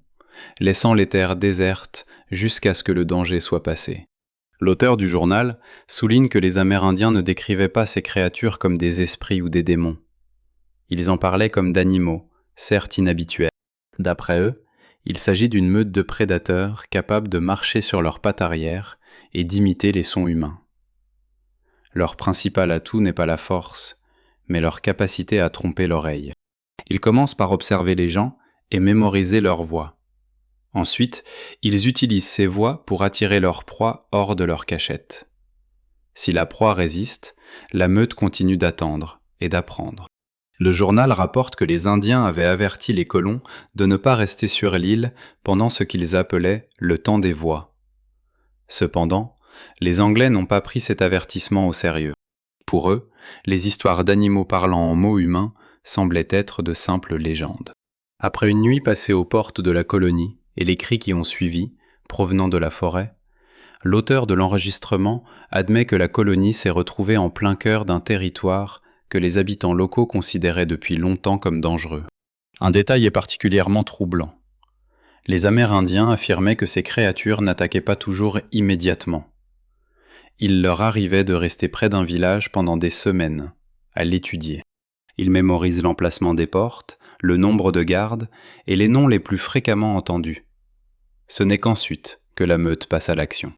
laissant les terres désertes jusqu'à ce que le danger soit passé. L'auteur du journal souligne que les Amérindiens ne décrivaient pas ces créatures comme des esprits ou des démons. Ils en parlaient comme d'animaux, certes inhabituels. D'après eux, il s'agit d'une meute de prédateurs capables de marcher sur leurs pattes arrière et d'imiter les sons humains. Leur principal atout n'est pas la force, mais leur capacité à tromper l'oreille. Ils commencent par observer les gens et mémoriser leurs voix. Ensuite, ils utilisent ces voix pour attirer leur proie hors de leur cachette. Si la proie résiste, la meute continue d'attendre et d'apprendre. Le journal rapporte que les Indiens avaient averti les colons de ne pas rester sur l'île pendant ce qu'ils appelaient le temps des voix. Cependant, les Anglais n'ont pas pris cet avertissement au sérieux. Pour eux, les histoires d'animaux parlant en mots humains semblaient être de simples légendes. Après une nuit passée aux portes de la colonie et les cris qui ont suivi, provenant de la forêt, l'auteur de l'enregistrement admet que la colonie s'est retrouvée en plein cœur d'un territoire que les habitants locaux considéraient depuis longtemps comme dangereux. Un détail est particulièrement troublant. Les Amérindiens affirmaient que ces créatures n'attaquaient pas toujours immédiatement. Il leur arrivait de rester près d'un village pendant des semaines, à l'étudier. Ils mémorisent l'emplacement des portes, le nombre de gardes et les noms les plus fréquemment entendus. Ce n'est qu'ensuite que la meute passe à l'action.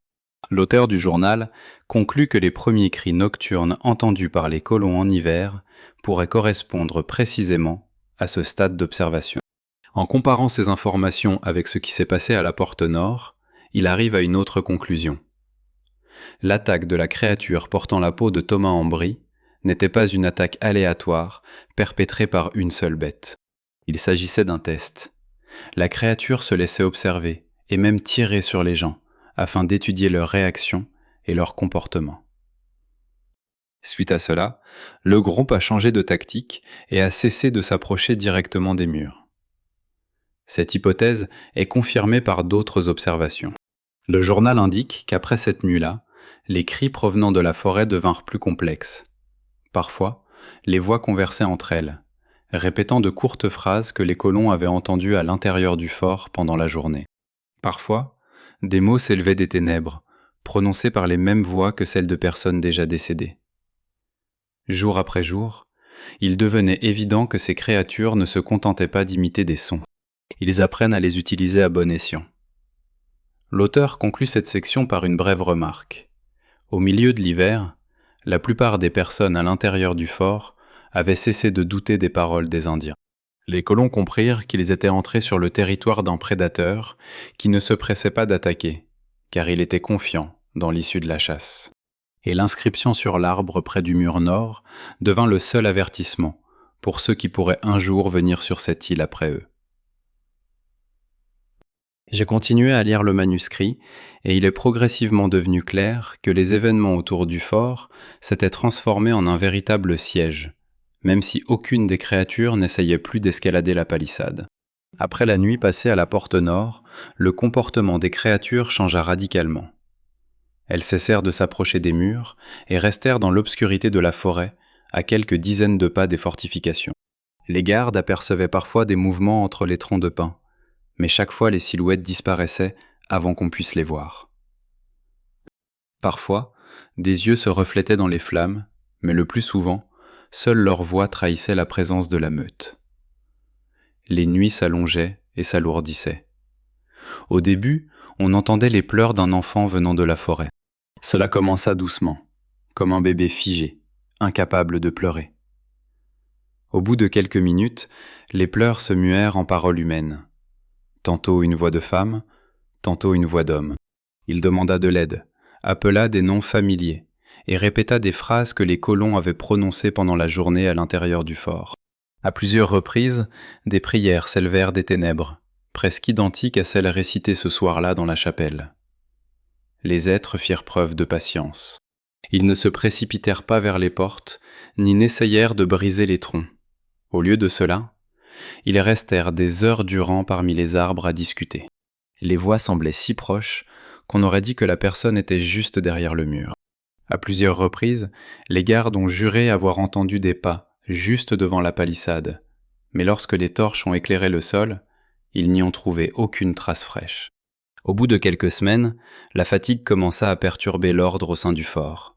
L'auteur du journal conclut que les premiers cris nocturnes entendus par les colons en hiver pourraient correspondre précisément à ce stade d'observation. En comparant ces informations avec ce qui s'est passé à la porte nord, il arrive à une autre conclusion. L'attaque de la créature portant la peau de Thomas Ambry n'était pas une attaque aléatoire perpétrée par une seule bête. Il s'agissait d'un test. La créature se laissait observer et même tirer sur les gens afin d'étudier leurs réactions et leur comportement. Suite à cela, le groupe a changé de tactique et a cessé de s'approcher directement des murs. Cette hypothèse est confirmée par d'autres observations. Le journal indique qu'après cette nuit-là, les cris provenant de la forêt devinrent plus complexes. Parfois, les voix conversaient entre elles, répétant de courtes phrases que les colons avaient entendues à l'intérieur du fort pendant la journée. Parfois, des mots s'élevaient des ténèbres, prononcés par les mêmes voix que celles de personnes déjà décédées. Jour après jour, il devenait évident que ces créatures ne se contentaient pas d'imiter des sons. Ils apprennent à les utiliser à bon escient. L'auteur conclut cette section par une brève remarque. Au milieu de l'hiver, la plupart des personnes à l'intérieur du fort avaient cessé de douter des paroles des Indiens. Les colons comprirent qu'ils étaient entrés sur le territoire d'un prédateur qui ne se pressait pas d'attaquer, car il était confiant dans l'issue de la chasse. Et l'inscription sur l'arbre près du mur nord devint le seul avertissement pour ceux qui pourraient un jour venir sur cette île après eux. J'ai continué à lire le manuscrit, et il est progressivement devenu clair que les événements autour du fort s'étaient transformés en un véritable siège, même si aucune des créatures n'essayait plus d'escalader la palissade. Après la nuit passée à la porte nord, le comportement des créatures changea radicalement. Elles cessèrent de s'approcher des murs et restèrent dans l'obscurité de la forêt, à quelques dizaines de pas des fortifications. Les gardes apercevaient parfois des mouvements entre les troncs de pin, mais chaque fois les silhouettes disparaissaient avant qu'on puisse les voir. Parfois, des yeux se reflétaient dans les flammes, mais le plus souvent, seule leur voix trahissait la présence de la meute. Les nuits s'allongeaient et s'alourdissaient. Au début, on entendait les pleurs d'un enfant venant de la forêt. Cela commença doucement, comme un bébé figé, incapable de pleurer. Au bout de quelques minutes, les pleurs se muèrent en paroles humaines. Tantôt une voix de femme, tantôt une voix d'homme. Il demanda de l'aide, appela des noms familiers, et répéta des phrases que les colons avaient prononcées pendant la journée à l'intérieur du fort. À plusieurs reprises, des prières s'élevèrent des ténèbres, presque identiques à celles récitées ce soir-là dans la chapelle. Les êtres firent preuve de patience. Ils ne se précipitèrent pas vers les portes, ni n'essayèrent de briser les troncs. Au lieu de cela, ils restèrent des heures durant parmi les arbres à discuter. Les voix semblaient si proches qu'on aurait dit que la personne était juste derrière le mur. À plusieurs reprises, les gardes ont juré avoir entendu des pas juste devant la palissade, mais lorsque les torches ont éclairé le sol, ils n'y ont trouvé aucune trace fraîche. Au bout de quelques semaines, la fatigue commença à perturber l'ordre au sein du fort.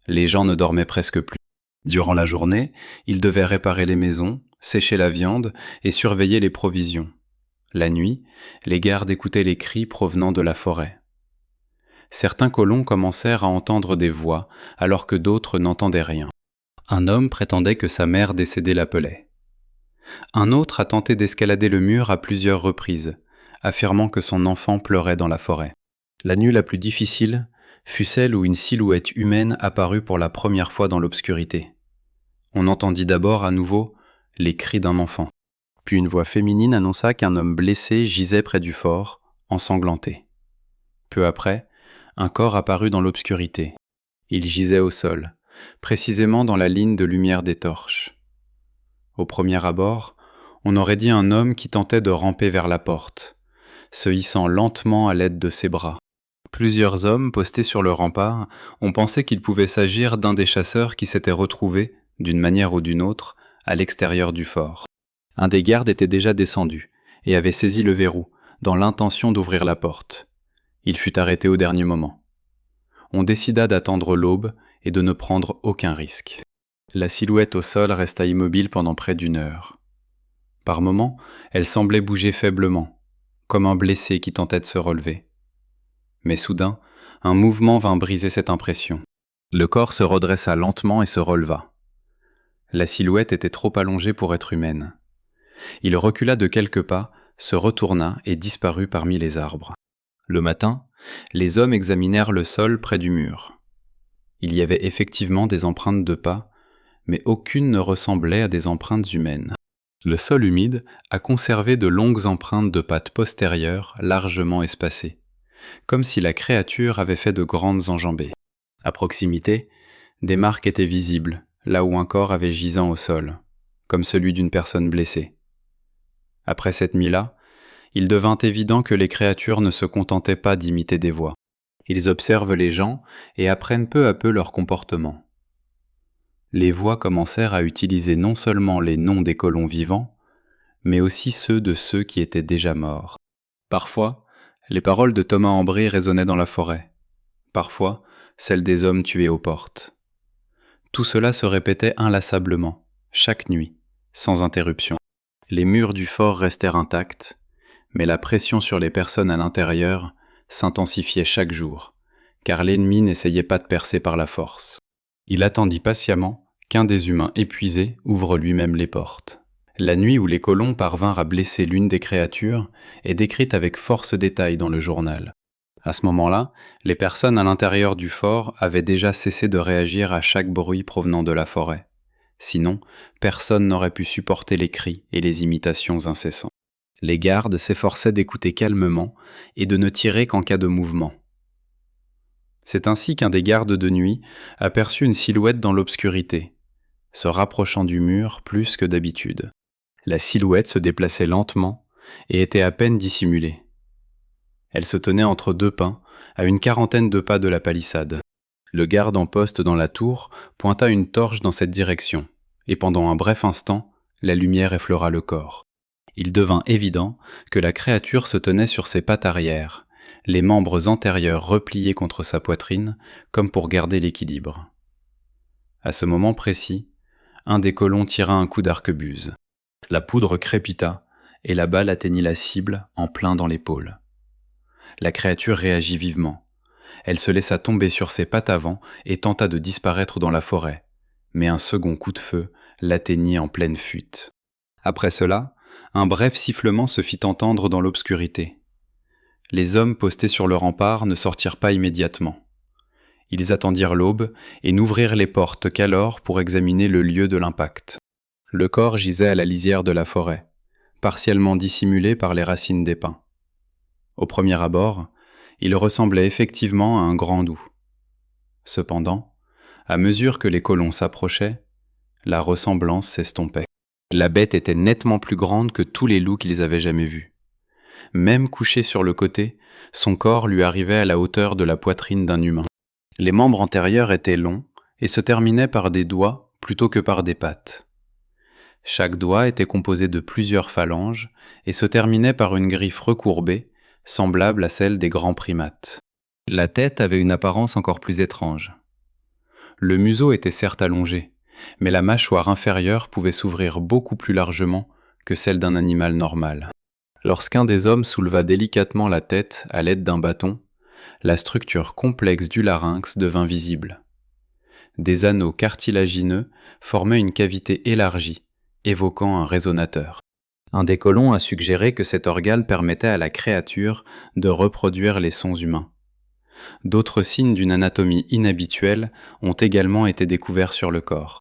Les gens ne dormaient presque plus. Durant la journée, ils devaient réparer les maisons, sécher la viande et surveiller les provisions. La nuit, les gardes écoutaient les cris provenant de la forêt. Certains colons commencèrent à entendre des voix, alors que d'autres n'entendaient rien. Un homme prétendait que sa mère décédée l'appelait. Un autre a tenté d'escalader le mur à plusieurs reprises, affirmant que son enfant pleurait dans la forêt. La nuit la plus difficile fut celle où une silhouette humaine apparut pour la première fois dans l'obscurité. On entendit d'abord à nouveau les cris d'un enfant. Puis une voix féminine annonça qu'un homme blessé gisait près du fort, ensanglanté. Peu après, un corps apparut dans l'obscurité. Il gisait au sol, précisément dans la ligne de lumière des torches. Au premier abord, on aurait dit un homme qui tentait de ramper vers la porte, se hissant lentement à l'aide de ses bras. Plusieurs hommes postés sur le rempart ont pensé qu'il pouvait s'agir d'un des chasseurs qui s'était retrouvé, d'une manière ou d'une autre, à l'extérieur du fort. Un des gardes était déjà descendu et avait saisi le verrou, dans l'intention d'ouvrir la porte. Il fut arrêté au dernier moment. On décida d'attendre l'aube et de ne prendre aucun risque. La silhouette au sol resta immobile pendant près d'une heure. Par moments, elle semblait bouger faiblement, comme un blessé qui tentait de se relever. Mais soudain, un mouvement vint briser cette impression. Le corps se redressa lentement et se releva. La silhouette était trop allongée pour être humaine. Il recula de quelques pas, se retourna et disparut parmi les arbres. Le matin, les hommes examinèrent le sol près du mur. Il y avait effectivement des empreintes de pas, mais aucune ne ressemblait à des empreintes humaines. Le sol humide a conservé de longues empreintes de pattes postérieures largement espacées, comme si la créature avait fait de grandes enjambées. À proximité, des marques étaient visibles, là où un corps avait gisant au sol, comme celui d'une personne blessée. Après cette nuit-là, il devint évident que les créatures ne se contentaient pas d'imiter des voix. Ils observent les gens et apprennent peu à peu leur comportement. Les voix commencèrent à utiliser non seulement les noms des colons vivants, mais aussi ceux de ceux qui étaient déjà morts. Parfois, les paroles de Thomas Ambry résonnaient dans la forêt. Parfois, celles des hommes tués aux portes. Tout cela se répétait inlassablement, chaque nuit, sans interruption. Les murs du fort restèrent intacts, mais la pression sur les personnes à l'intérieur s'intensifiait chaque jour, car l'ennemi n'essayait pas de percer par la force. Il attendit patiemment qu'un des humains épuisés ouvre lui-même les portes. La nuit où les colons parvinrent à blesser l'une des créatures est décrite avec force détail dans le journal. À ce moment-là, les personnes à l'intérieur du fort avaient déjà cessé de réagir à chaque bruit provenant de la forêt. Sinon, personne n'aurait pu supporter les cris et les imitations incessantes. Les gardes s'efforçaient d'écouter calmement et de ne tirer qu'en cas de mouvement. C'est ainsi qu'un des gardes de nuit aperçut une silhouette dans l'obscurité, se rapprochant du mur plus que d'habitude. La silhouette se déplaçait lentement et était à peine dissimulée. Elle se tenait entre deux pins, à une quarantaine de pas de la palissade. Le garde en poste dans la tour pointa une torche dans cette direction, et pendant un bref instant, la lumière effleura le corps. Il devint évident que la créature se tenait sur ses pattes arrière, les membres antérieurs repliés contre sa poitrine, comme pour garder l'équilibre. À ce moment précis, un des colons tira un coup d'arquebuse. La poudre crépita, et la balle atteignit la cible en plein dans l'épaule. La créature réagit vivement. Elle se laissa tomber sur ses pattes avant et tenta de disparaître dans la forêt, mais un second coup de feu l'atteignit en pleine fuite. Après cela, un bref sifflement se fit entendre dans l'obscurité. Les hommes postés sur le rempart ne sortirent pas immédiatement. Ils attendirent l'aube et n'ouvrirent les portes qu'alors pour examiner le lieu de l'impact. Le corps gisait à la lisière de la forêt, partiellement dissimulé par les racines des pins. Au premier abord, il ressemblait effectivement à un grand loup. Cependant, à mesure que les colons s'approchaient, la ressemblance s'estompait. La bête était nettement plus grande que tous les loups qu'ils avaient jamais vus. Même couché sur le côté, son corps lui arrivait à la hauteur de la poitrine d'un humain. Les membres antérieurs étaient longs et se terminaient par des doigts plutôt que par des pattes. Chaque doigt était composé de plusieurs phalanges et se terminait par une griffe recourbée, semblable à celle des grands primates. La tête avait une apparence encore plus étrange. Le museau était certes allongé, mais la mâchoire inférieure pouvait s'ouvrir beaucoup plus largement que celle d'un animal normal. Lorsqu'un des hommes souleva délicatement la tête à l'aide d'un bâton, la structure complexe du larynx devint visible. Des anneaux cartilagineux formaient une cavité élargie, évoquant un résonateur. Un des colons a suggéré que cet organe permettait à la créature de reproduire les sons humains. D'autres signes d'une anatomie inhabituelle ont également été découverts sur le corps.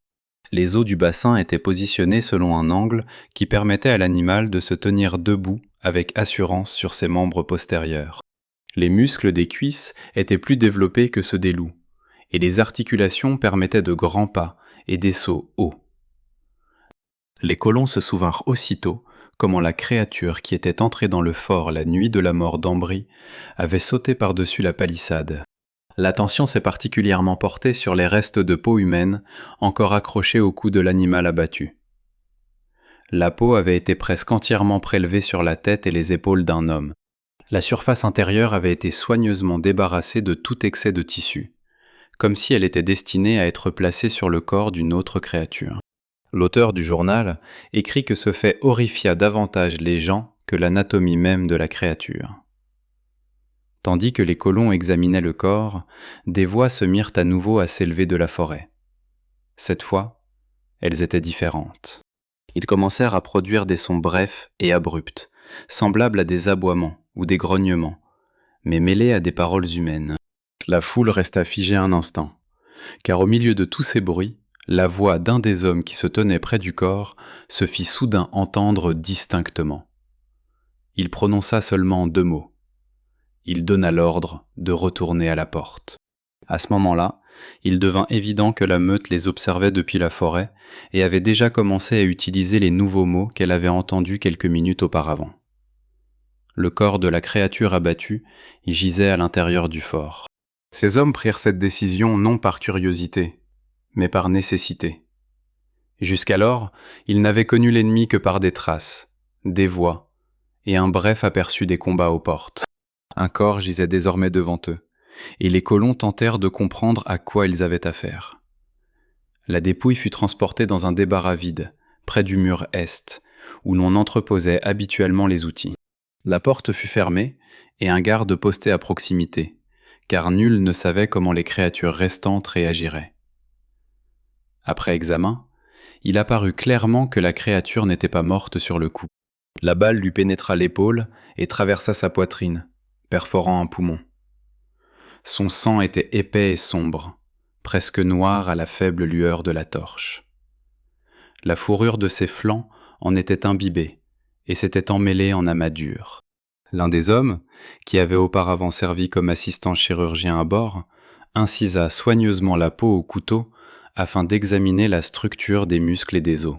Les os du bassin étaient positionnés selon un angle qui permettait à l'animal de se tenir debout avec assurance sur ses membres postérieurs. Les muscles des cuisses étaient plus développés que ceux des loups, et les articulations permettaient de grands pas et des sauts hauts. Les colons se souvinrent aussitôt comment la créature qui était entrée dans le fort la nuit de la mort d'Ambry avait sauté par-dessus la palissade. L'attention s'est particulièrement portée sur les restes de peau humaine encore accrochés au cou de l'animal abattu. La peau avait été presque entièrement prélevée sur la tête et les épaules d'un homme. La surface intérieure avait été soigneusement débarrassée de tout excès de tissu, comme si elle était destinée à être placée sur le corps d'une autre créature. L'auteur du journal écrit que ce fait horrifia davantage les gens que l'anatomie même de la créature. Tandis que les colons examinaient le corps, des voix se mirent à nouveau à s'élever de la forêt. Cette fois, elles étaient différentes. Ils commencèrent à produire des sons brefs et abrupts, semblables à des aboiements ou des grognements, mais mêlés à des paroles humaines. La foule resta figée un instant, car au milieu de tous ces bruits, la voix d'un des hommes qui se tenait près du corps se fit soudain entendre distinctement. Il prononça seulement 2 mots. Il donna l'ordre de retourner à la porte. À ce moment-là, il devint évident que la meute les observait depuis la forêt et avait déjà commencé à utiliser les nouveaux mots qu'elle avait entendus quelques minutes auparavant. Le corps de la créature abattue y gisait à l'intérieur du fort. Ces hommes prirent cette décision non par curiosité, mais par nécessité. Jusqu'alors, ils n'avaient connu l'ennemi que par des traces, des voix et un bref aperçu des combats aux portes. Un corps gisait désormais devant eux, et les colons tentèrent de comprendre à quoi ils avaient affaire. La dépouille fut transportée dans un débarras vide, près du mur est, où l'on entreposait habituellement les outils. La porte fut fermée, et un garde posté à proximité, car nul ne savait comment les créatures restantes réagiraient. Après examen, il apparut clairement que la créature n'était pas morte sur le coup. La balle lui pénétra l'épaule et traversa sa poitrine, perforant un poumon. Son sang était épais et sombre, presque noir à la faible lueur de la torche. La fourrure de ses flancs en était imbibée et s'était emmêlée en amas durs. L'un des hommes, qui avait auparavant servi comme assistant chirurgien à bord, incisa soigneusement la peau au couteau afin d'examiner la structure des muscles et des os.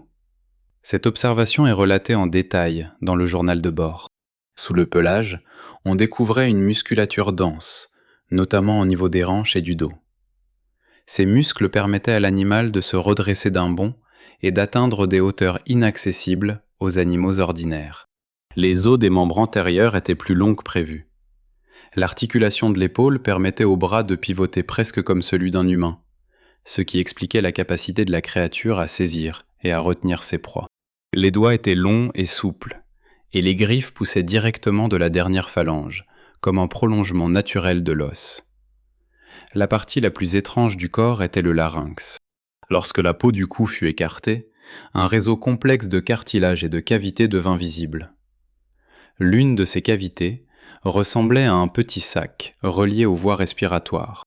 Cette observation est relatée en détail dans le journal de bord. Sous le pelage, on découvrait une musculature dense, notamment au niveau des hanches et du dos. Ces muscles permettaient à l'animal de se redresser d'un bond et d'atteindre des hauteurs inaccessibles aux animaux ordinaires. Les os des membres antérieurs étaient plus longs que prévu. L'articulation de l'épaule permettait au bras de pivoter presque comme celui d'un humain, ce qui expliquait la capacité de la créature à saisir et à retenir ses proies. Les doigts étaient longs et souples, et les griffes poussaient directement de la dernière phalange, comme un prolongement naturel de l'os. La partie la plus étrange du corps était le larynx. Lorsque la peau du cou fut écartée, un réseau complexe de cartilage et de cavités devint visible. L'une de ces cavités ressemblait à un petit sac relié aux voies respiratoires.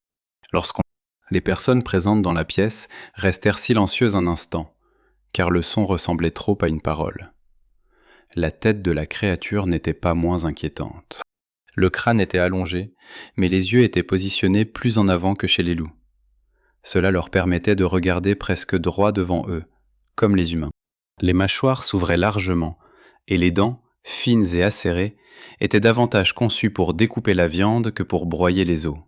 Les personnes présentes dans la pièce restèrent silencieuses un instant, car le son ressemblait trop à une parole. La tête de la créature n'était pas moins inquiétante. Le crâne était allongé, mais les yeux étaient positionnés plus en avant que chez les loups. Cela leur permettait de regarder presque droit devant eux, comme les humains. Les mâchoires s'ouvraient largement, et les dents, fines et acérées, étaient davantage conçues pour découper la viande que pour broyer les os.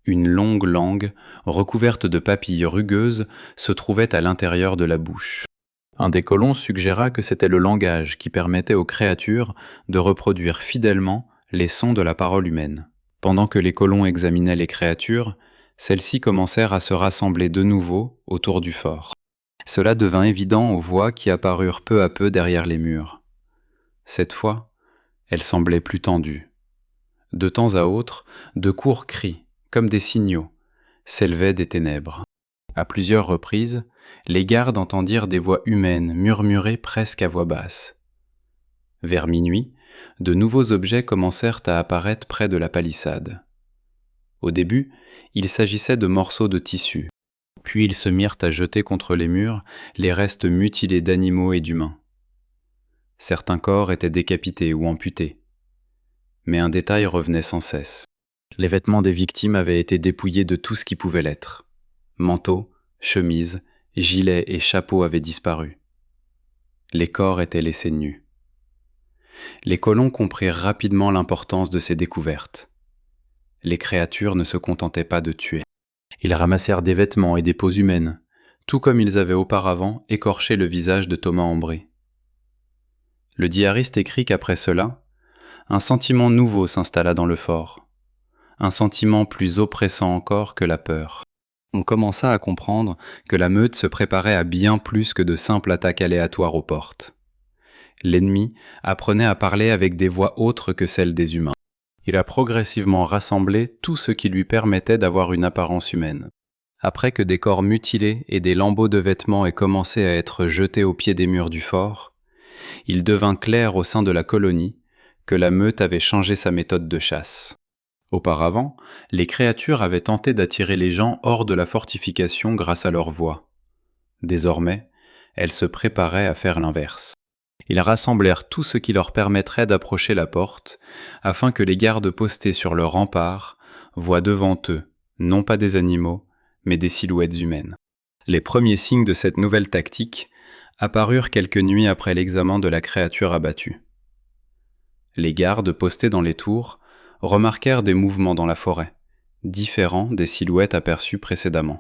Une longue langue, recouverte de papilles rugueuses, se trouvait à l'intérieur de la bouche. Un des colons suggéra que c'était le langage qui permettait aux créatures de reproduire fidèlement les sons de la parole humaine. Pendant que les colons examinaient les créatures, celles-ci commencèrent à se rassembler de nouveau autour du fort. Cela devint évident aux voix qui apparurent peu à peu derrière les murs. Cette fois, elles semblaient plus tendues. De temps à autre, de courts cris, comme des signaux, s'élevaient des ténèbres. À plusieurs reprises, les gardes entendirent des voix humaines murmurer presque à voix basse. Vers minuit, de nouveaux objets commencèrent à apparaître près de la palissade. Au début, il s'agissait de morceaux de tissu. Puis ils se mirent à jeter contre les murs les restes mutilés d'animaux et d'humains. Certains corps étaient décapités ou amputés. Mais un détail revenait sans cesse. Les vêtements des victimes avaient été dépouillés de tout ce qui pouvait l'être. Manteaux, chemises, gilets et chapeaux avaient disparu. Les corps étaient laissés nus. Les colons comprirent rapidement l'importance de ces découvertes. Les créatures ne se contentaient pas de tuer. Ils ramassèrent des vêtements et des peaux humaines, tout comme ils avaient auparavant écorché le visage de Thomas Ambré. Le diariste écrit qu'après cela, un sentiment nouveau s'installa dans le fort, un sentiment plus oppressant encore que la peur. On commença à comprendre que la meute se préparait à bien plus que de simples attaques aléatoires aux portes. L'ennemi apprenait à parler avec des voix autres que celles des humains. Il a progressivement rassemblé tout ce qui lui permettait d'avoir une apparence humaine. Après que des corps mutilés et des lambeaux de vêtements aient commencé à être jetés au pied des murs du fort, il devint clair au sein de la colonie que la meute avait changé sa méthode de chasse. Auparavant, les créatures avaient tenté d'attirer les gens hors de la fortification grâce à leur voix. Désormais, elles se préparaient à faire l'inverse. Ils rassemblèrent tout ce qui leur permettrait d'approcher la porte, afin que les gardes postés sur le rempart voient devant eux, non pas des animaux, mais des silhouettes humaines. Les premiers signes de cette nouvelle tactique apparurent quelques nuits après l'examen de la créature abattue. Les gardes postés dans les tours remarquèrent des mouvements dans la forêt, différents des silhouettes aperçues précédemment.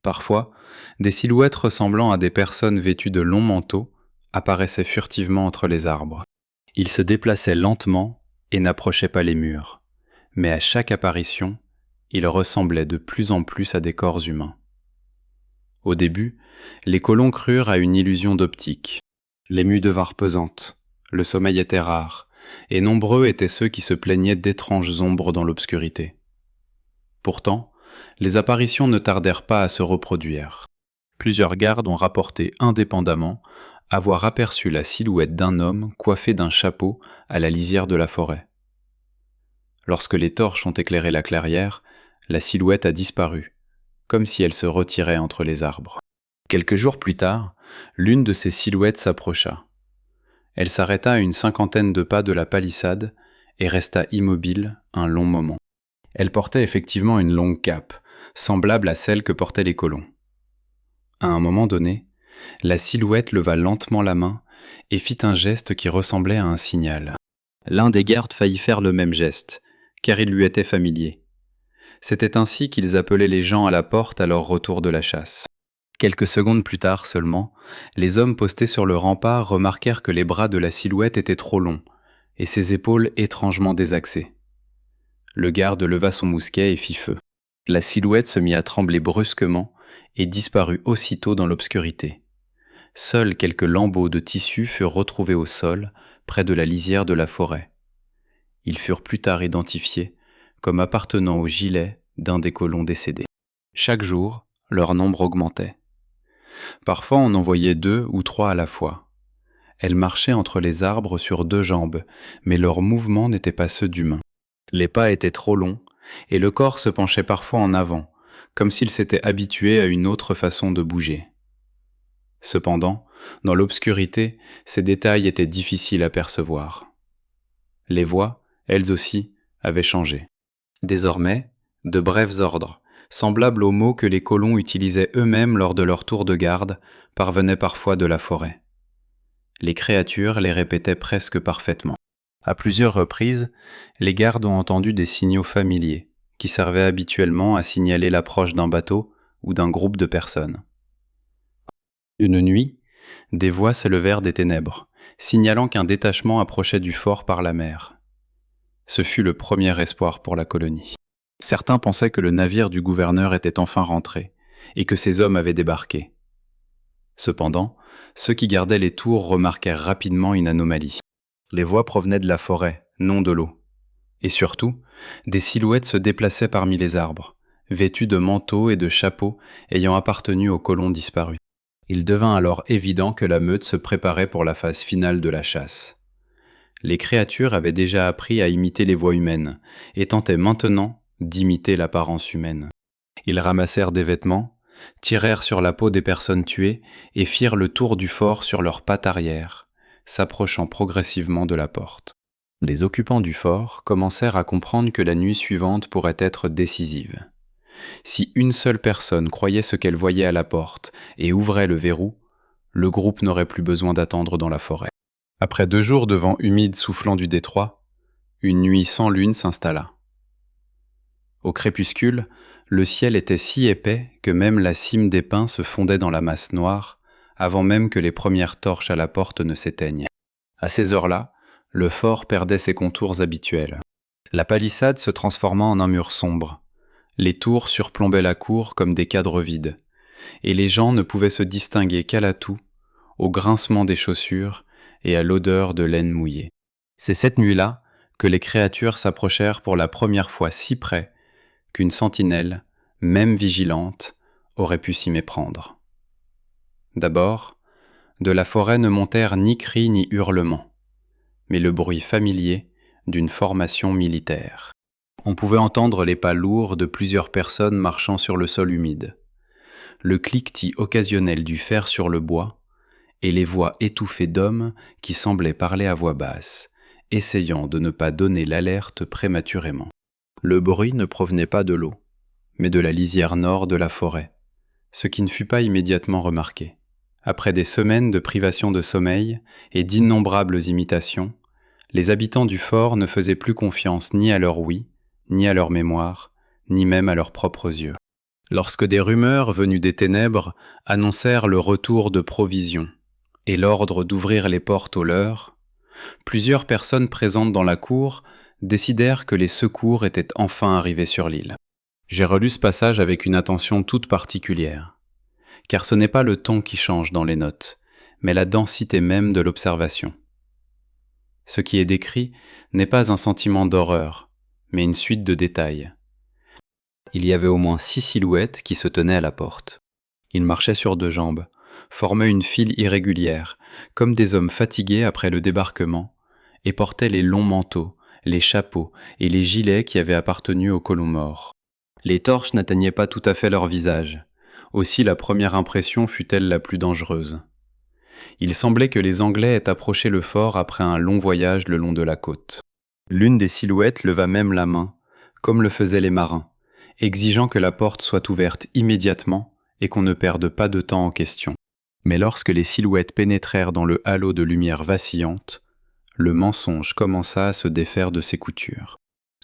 Parfois, des silhouettes ressemblant à des personnes vêtues de longs manteaux apparaissaient furtivement entre les arbres. Ils se déplaçaient lentement et n'approchaient pas les murs, mais à chaque apparition, ils ressemblaient de plus en plus à des corps humains. Au début, les colons crurent à une illusion d'optique. Les nuits devinrent pesantes, le sommeil était rare, et nombreux étaient ceux qui se plaignaient d'étranges ombres dans l'obscurité. Pourtant, les apparitions ne tardèrent pas à se reproduire. Plusieurs gardes ont rapporté indépendamment avoir aperçu la silhouette d'un homme coiffé d'un chapeau à la lisière de la forêt. Lorsque les torches ont éclairé la clairière, la silhouette a disparu, comme si elle se retirait entre les arbres. Quelques jours plus tard, l'une de ces silhouettes s'approcha. Elle s'arrêta à une 50aine de pas de la palissade et resta immobile un long moment. Elle portait effectivement une longue cape, semblable à celle que portaient les colons. À un moment donné, la silhouette leva lentement la main et fit un geste qui ressemblait à un signal. L'un des gardes faillit faire le même geste, car il lui était familier. C'était ainsi qu'ils appelaient les gens à la porte à leur retour de la chasse. Quelques secondes plus tard seulement, les hommes postés sur le rempart remarquèrent que les bras de la silhouette étaient trop longs, et ses épaules étrangement désaxées. Le garde leva son mousquet et fit feu. La silhouette se mit à trembler brusquement et disparut aussitôt dans l'obscurité. Seuls quelques lambeaux de tissu furent retrouvés au sol, près de la lisière de la forêt. Ils furent plus tard identifiés comme appartenant au gilet d'un des colons décédés. Chaque jour, leur nombre augmentait. Parfois on en voyait 2 ou 3 à la fois. Elles marchaient entre les arbres sur 2 jambes, mais leurs mouvements n'étaient pas ceux d'humains. Les pas étaient trop longs, et le corps se penchait parfois en avant, comme s'il s'était habitué à une autre façon de bouger. Cependant, dans l'obscurité, ces détails étaient difficiles à percevoir. Les voix, elles aussi, avaient changé. Désormais, de brefs ordres, semblables aux mots que les colons utilisaient eux-mêmes lors de leur tour de garde, parvenaient parfois de la forêt. Les créatures les répétaient presque parfaitement. À plusieurs reprises, les gardes ont entendu des signaux familiers, qui servaient habituellement à signaler l'approche d'un bateau ou d'un groupe de personnes. Une nuit, des voix s'élevèrent des ténèbres, signalant qu'un détachement approchait du fort par la mer. Ce fut le premier espoir pour la colonie. Certains pensaient que le navire du gouverneur était enfin rentré, et que ses hommes avaient débarqué. Cependant, ceux qui gardaient les tours remarquèrent rapidement une anomalie. Les voix provenaient de la forêt, non de l'eau. Et surtout, des silhouettes se déplaçaient parmi les arbres, vêtues de manteaux et de chapeaux ayant appartenu aux colons disparus. Il devint alors évident que la meute se préparait pour la phase finale de la chasse. Les créatures avaient déjà appris à imiter les voix humaines, et tentaient maintenant d'imiter l'apparence humaine. Ils ramassèrent des vêtements, tirèrent sur la peau des personnes tuées et firent le tour du fort sur leurs pattes arrière, s'approchant progressivement de la porte. Les occupants du fort commencèrent à comprendre que la nuit suivante pourrait être décisive. Si une seule personne croyait ce qu'elle voyait à la porte et ouvrait le verrou, le groupe n'aurait plus besoin d'attendre dans la forêt. Après 2 jours de vent humide soufflant du détroit, une nuit sans lune s'installa. Au crépuscule, le ciel était si épais que même la cime des pins se fondait dans la masse noire, avant même que les premières torches à la porte ne s'éteignent. À ces heures-là, le fort perdait ses contours habituels. La palissade se transforma en un mur sombre. Les tours surplombaient la cour comme des cadres vides, et les gens ne pouvaient se distinguer qu'à la toux, au grincement des chaussures et à l'odeur de laine mouillée. C'est cette nuit-là que les créatures s'approchèrent pour la première fois si près qu'une sentinelle, même vigilante, aurait pu s'y méprendre. D'abord, de la forêt ne montèrent ni cris ni hurlements, mais le bruit familier d'une formation militaire. On pouvait entendre les pas lourds de plusieurs personnes marchant sur le sol humide, le cliquetis occasionnel du fer sur le bois et les voix étouffées d'hommes qui semblaient parler à voix basse, essayant de ne pas donner l'alerte prématurément. Le bruit ne provenait pas de l'eau, mais de la lisière nord de la forêt, ce qui ne fut pas immédiatement remarqué. Après des semaines de privation de sommeil et d'innombrables imitations, les habitants du fort ne faisaient plus confiance ni à leur ouïe, ni à leur mémoire, ni même à leurs propres yeux. Lorsque des rumeurs venues des ténèbres annoncèrent le retour de provisions et l'ordre d'ouvrir les portes aux leurs, plusieurs personnes présentes dans la cour décidèrent que les secours étaient enfin arrivés sur l'île. J'ai relu ce passage avec une attention toute particulière, car ce n'est pas le ton qui change dans les notes, mais la densité même de l'observation. Ce qui est décrit n'est pas un sentiment d'horreur, mais une suite de détails. Il y avait au moins 6 silhouettes qui se tenaient à la porte. Ils marchaient sur 2 jambes, formaient une file irrégulière, comme des hommes fatigués après le débarquement, et portaient les longs manteaux les chapeaux et les gilets qui avaient appartenu aux colons morts. Les torches n'atteignaient pas tout à fait leur visage. Aussi la première impression fut-elle la plus dangereuse. Il semblait que les Anglais aient approché le fort après un long voyage le long de la côte. L'une des silhouettes leva même la main, comme le faisaient les marins, exigeant que la porte soit ouverte immédiatement et qu'on ne perde pas de temps en question. Mais lorsque les silhouettes pénétrèrent dans le halo de lumière vacillante, le mensonge commença à se défaire de ses coutures.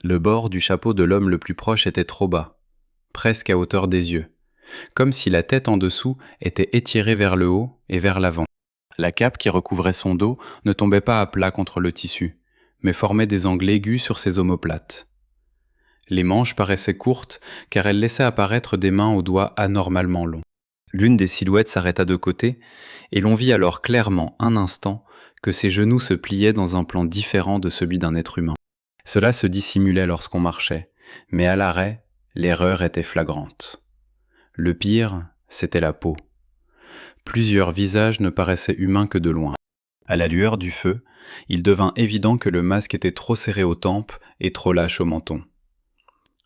Le bord du chapeau de l'homme le plus proche était trop bas, presque à hauteur des yeux, comme si la tête en dessous était étirée vers le haut et vers l'avant. La cape qui recouvrait son dos ne tombait pas à plat contre le tissu, mais formait des angles aigus sur ses omoplates. Les manches paraissaient courtes car elles laissaient apparaître des mains aux doigts anormalement longs. L'une des silhouettes s'arrêta de côté, et l'on vit alors clairement un instant que ses genoux se pliaient dans un plan différent de celui d'un être humain. Cela se dissimulait lorsqu'on marchait, mais à l'arrêt, l'erreur était flagrante. Le pire, c'était la peau. Plusieurs visages ne paraissaient humains que de loin. À la lueur du feu, il devint évident que le masque était trop serré aux tempes et trop lâche au menton.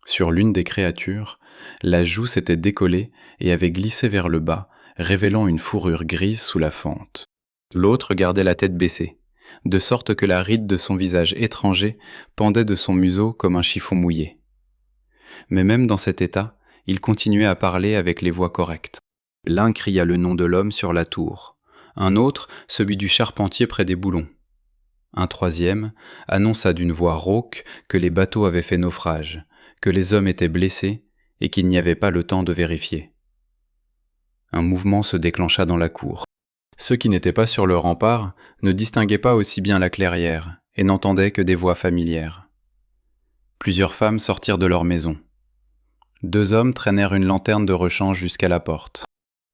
Sur l'une des créatures, la joue s'était décollée et avait glissé vers le bas, révélant une fourrure grise sous la fente. L'autre gardait la tête baissée, de sorte que la ride de son visage étranger pendait de son museau comme un chiffon mouillé. Mais même dans cet état, il continuait à parler avec les voix correctes. L'un cria le nom de l'homme sur la tour, un autre celui du charpentier près des boulons. Un troisième annonça d'une voix rauque que les bateaux avaient fait naufrage, que les hommes étaient blessés et qu'il n'y avait pas le temps de vérifier. Un mouvement se déclencha dans la cour. Ceux qui n'étaient pas sur le rempart ne distinguaient pas aussi bien la clairière et n'entendaient que des voix familières. Plusieurs femmes sortirent de leur maison. 2 hommes traînèrent une lanterne de rechange jusqu'à la porte.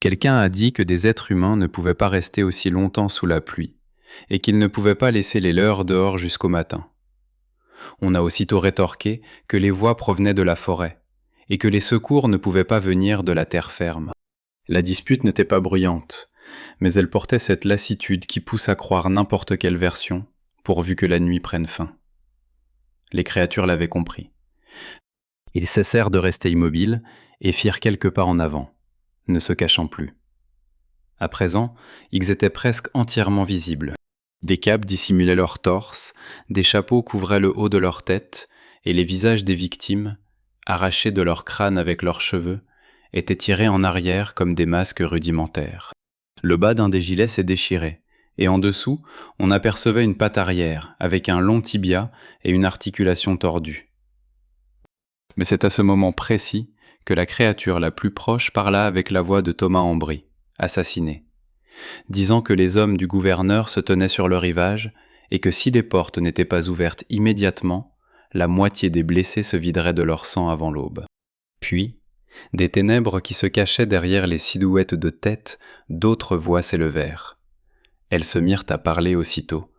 Quelqu'un a dit que des êtres humains ne pouvaient pas rester aussi longtemps sous la pluie et qu'ils ne pouvaient pas laisser les leurs dehors jusqu'au matin. On a aussitôt rétorqué que les voix provenaient de la forêt et que les secours ne pouvaient pas venir de la terre ferme. La dispute n'était pas bruyante, mais elle portait cette lassitude qui pousse à croire n'importe quelle version, pourvu que la nuit prenne fin. Les créatures l'avaient compris. Ils cessèrent de rester immobiles et firent quelques pas en avant, ne se cachant plus. À présent, ils étaient presque entièrement visibles. Des capes dissimulaient leurs torses, des chapeaux couvraient le haut de leur tête, et les visages des victimes, arrachés de leur crâne avec leurs cheveux, étaient tirés en arrière comme des masques rudimentaires. Le bas d'un des gilets s'est déchiré, et en dessous, on apercevait une patte arrière, avec un long tibia et une articulation tordue. Mais c'est à ce moment précis que la créature la plus proche parla avec la voix de Thomas Ambry, assassiné, disant que les hommes du gouverneur se tenaient sur le rivage et que si les portes n'étaient pas ouvertes immédiatement, la moitié des blessés se viderait de leur sang avant l'aube. Puis, des ténèbres qui se cachaient derrière les silhouettes de tête, d'autres voix s'élevèrent. Elles se mirent à parler aussitôt,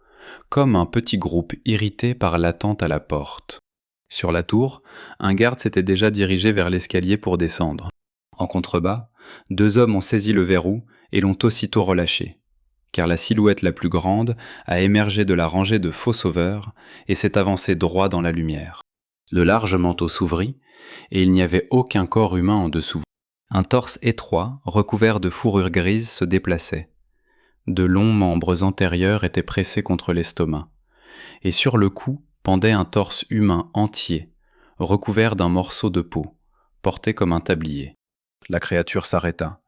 comme un petit groupe irrité par l'attente à la porte. Sur la tour, un garde s'était déjà dirigé vers l'escalier pour descendre. En contrebas, 2 hommes ont saisi le verrou et l'ont aussitôt relâché, car la silhouette la plus grande a émergé de la rangée de faux sauveurs et s'est avancée droit dans la lumière. Le large manteau s'ouvrit, et il n'y avait aucun corps humain en dessous. Un torse étroit, recouvert de fourrure grise, se déplaçait. De longs membres antérieurs étaient pressés contre l'estomac, et sur le cou pendait un torse humain entier, recouvert d'un morceau de peau, porté comme un tablier. La créature s'arrêta,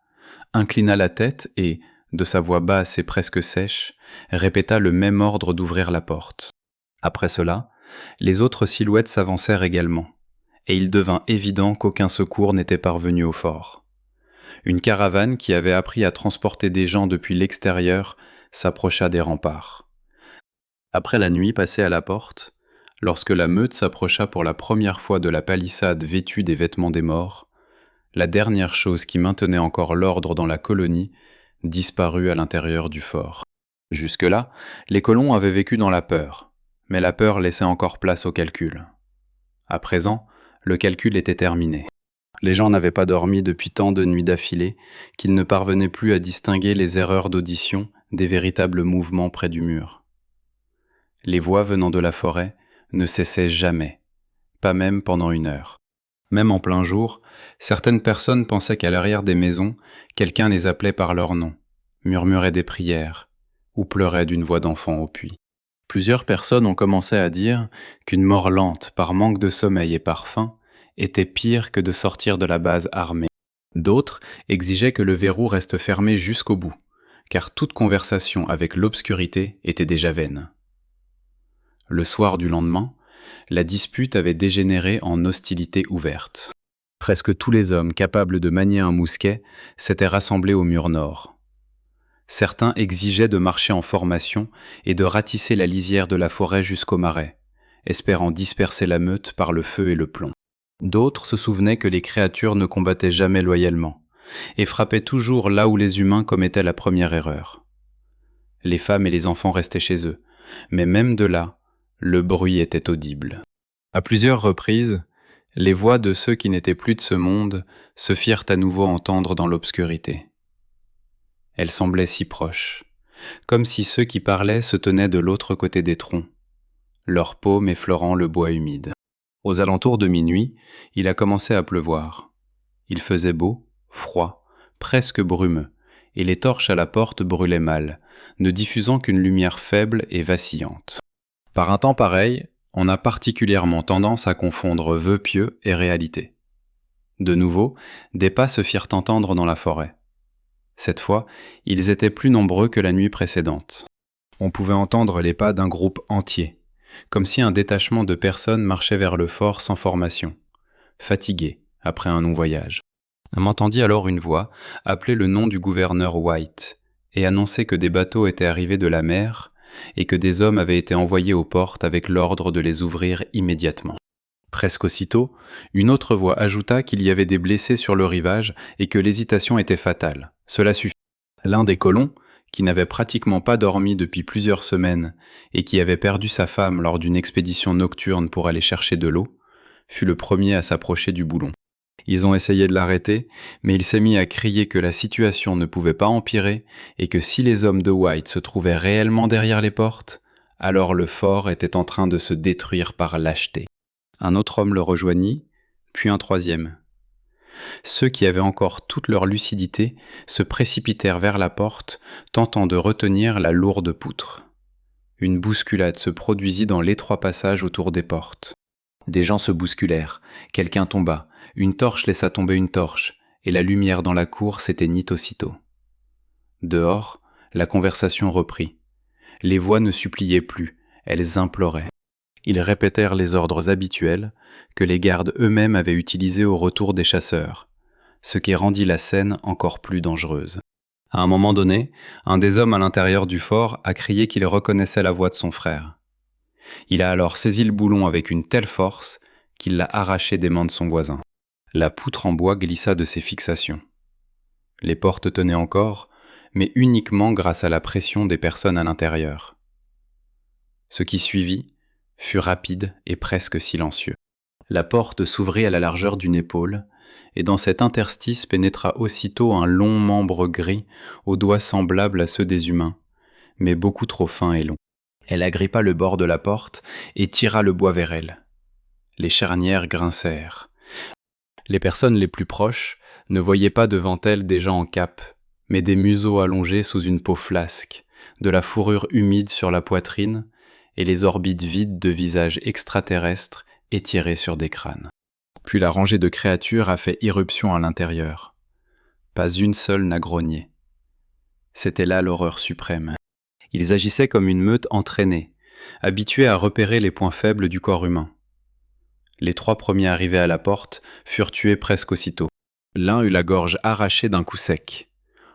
inclina la tête et, de sa voix basse et presque sèche, répéta le même ordre d'ouvrir la porte. Après cela, les autres silhouettes s'avancèrent également, et il devint évident qu'aucun secours n'était parvenu au fort. Une caravane qui avait appris à transporter des gens depuis l'extérieur s'approcha des remparts. Après la nuit passée à la porte, lorsque la meute s'approcha pour la première fois de la palissade vêtue des vêtements des morts, la dernière chose qui maintenait encore l'ordre dans la colonie disparut à l'intérieur du fort. Jusque-là, les colons avaient vécu dans la peur, mais la peur laissait encore place au calcul. À présent, le calcul était terminé. Les gens n'avaient pas dormi depuis tant de nuits d'affilée qu'ils ne parvenaient plus à distinguer les erreurs d'audition des véritables mouvements près du mur. Les voix venant de la forêt ne cessait jamais, pas même pendant 1 heure. Même en plein jour, certaines personnes pensaient qu'à l'arrière des maisons, quelqu'un les appelait par leur nom, murmurait des prières, ou pleurait d'une voix d'enfant au puits. Plusieurs personnes ont commencé à dire qu'une mort lente par manque de sommeil et par faim était pire que de sortir de la base armée. D'autres exigeaient que le verrou reste fermé jusqu'au bout, car toute conversation avec l'obscurité était déjà vaine. Le soir du lendemain, la dispute avait dégénéré en hostilité ouverte. Presque tous les hommes capables de manier un mousquet s'étaient rassemblés au mur nord. Certains exigeaient de marcher en formation et de ratisser la lisière de la forêt jusqu'au marais, espérant disperser la meute par le feu et le plomb. D'autres se souvenaient que les créatures ne combattaient jamais loyalement, et frappaient toujours là où les humains commettaient la première erreur. Les femmes et les enfants restaient chez eux, mais même de là, le bruit était audible. À plusieurs reprises, les voix de ceux qui n'étaient plus de ce monde se firent à nouveau entendre dans l'obscurité. Elles semblaient si proches, comme si ceux qui parlaient se tenaient de l'autre côté des troncs, leurs paumes effleurant le bois humide. Aux alentours de minuit, il a commencé à pleuvoir. Il faisait beau, froid, presque brumeux, et les torches à la porte brûlaient mal, ne diffusant qu'une lumière faible et vacillante. Par un temps pareil, on a particulièrement tendance à confondre vœux pieux et réalité. De nouveau, des pas se firent entendre dans la forêt. Cette fois, ils étaient plus nombreux que la nuit précédente. On pouvait entendre les pas d'un groupe entier, comme si un détachement de personnes marchait vers le fort sans formation, fatigué après un long voyage. On entendit alors une voix appeler le nom du gouverneur White et annoncer que des bateaux étaient arrivés de la mer et que des hommes avaient été envoyés aux portes avec l'ordre de les ouvrir immédiatement. Presque aussitôt, une autre voix ajouta qu'il y avait des blessés sur le rivage et que l'hésitation était fatale. Cela suffit. L'un des colons, qui n'avait pratiquement pas dormi depuis plusieurs semaines et qui avait perdu sa femme lors d'une expédition nocturne pour aller chercher de l'eau, fut le premier à s'approcher du boulon. Ils ont essayé de l'arrêter, mais il s'est mis à crier que la situation ne pouvait pas empirer et que si les hommes de White se trouvaient réellement derrière les portes, alors le fort était en train de se détruire par lâcheté. Un autre homme le rejoignit, puis un troisième. Ceux qui avaient encore toute leur lucidité se précipitèrent vers la porte, tentant de retenir la lourde poutre. Une bousculade se produisit dans l'étroit passage autour des portes. Des gens se bousculèrent, quelqu'un tomba, une torche laissa tomber une torche, et la lumière dans la cour s'éteignit aussitôt. Dehors, la conversation reprit. Les voix ne suppliaient plus, elles imploraient. Ils répétèrent les ordres habituels que les gardes eux-mêmes avaient utilisés au retour des chasseurs, ce qui rendit la scène encore plus dangereuse. À un moment donné, un des hommes à l'intérieur du fort a crié qu'il reconnaissait la voix de son frère. Il a alors saisi le boulon avec une telle force qu'il l'a arraché des mains de son voisin. La poutre en bois glissa de ses fixations. Les portes tenaient encore, mais uniquement grâce à la pression des personnes à l'intérieur. Ce qui suivit fut rapide et presque silencieux. La porte s'ouvrit à la largeur d'une épaule, et dans cet interstice pénétra aussitôt un long membre gris aux doigts semblables à ceux des humains, mais beaucoup trop fins et longs. Elle agrippa le bord de la porte et tira le bois vers elle. Les charnières grincèrent. Les personnes les plus proches ne voyaient pas devant elles des gens en cape, mais des museaux allongés sous une peau flasque, de la fourrure humide sur la poitrine et les orbites vides de visages extraterrestres étirés sur des crânes. Puis la rangée de créatures a fait irruption à l'intérieur. Pas une seule n'a grogné. C'était là l'horreur suprême. Ils agissaient comme une meute entraînée, habituée à repérer les points faibles du corps humain. Les 3 premiers arrivés à la porte furent tués presque aussitôt. L'un eut la gorge arrachée d'un coup sec.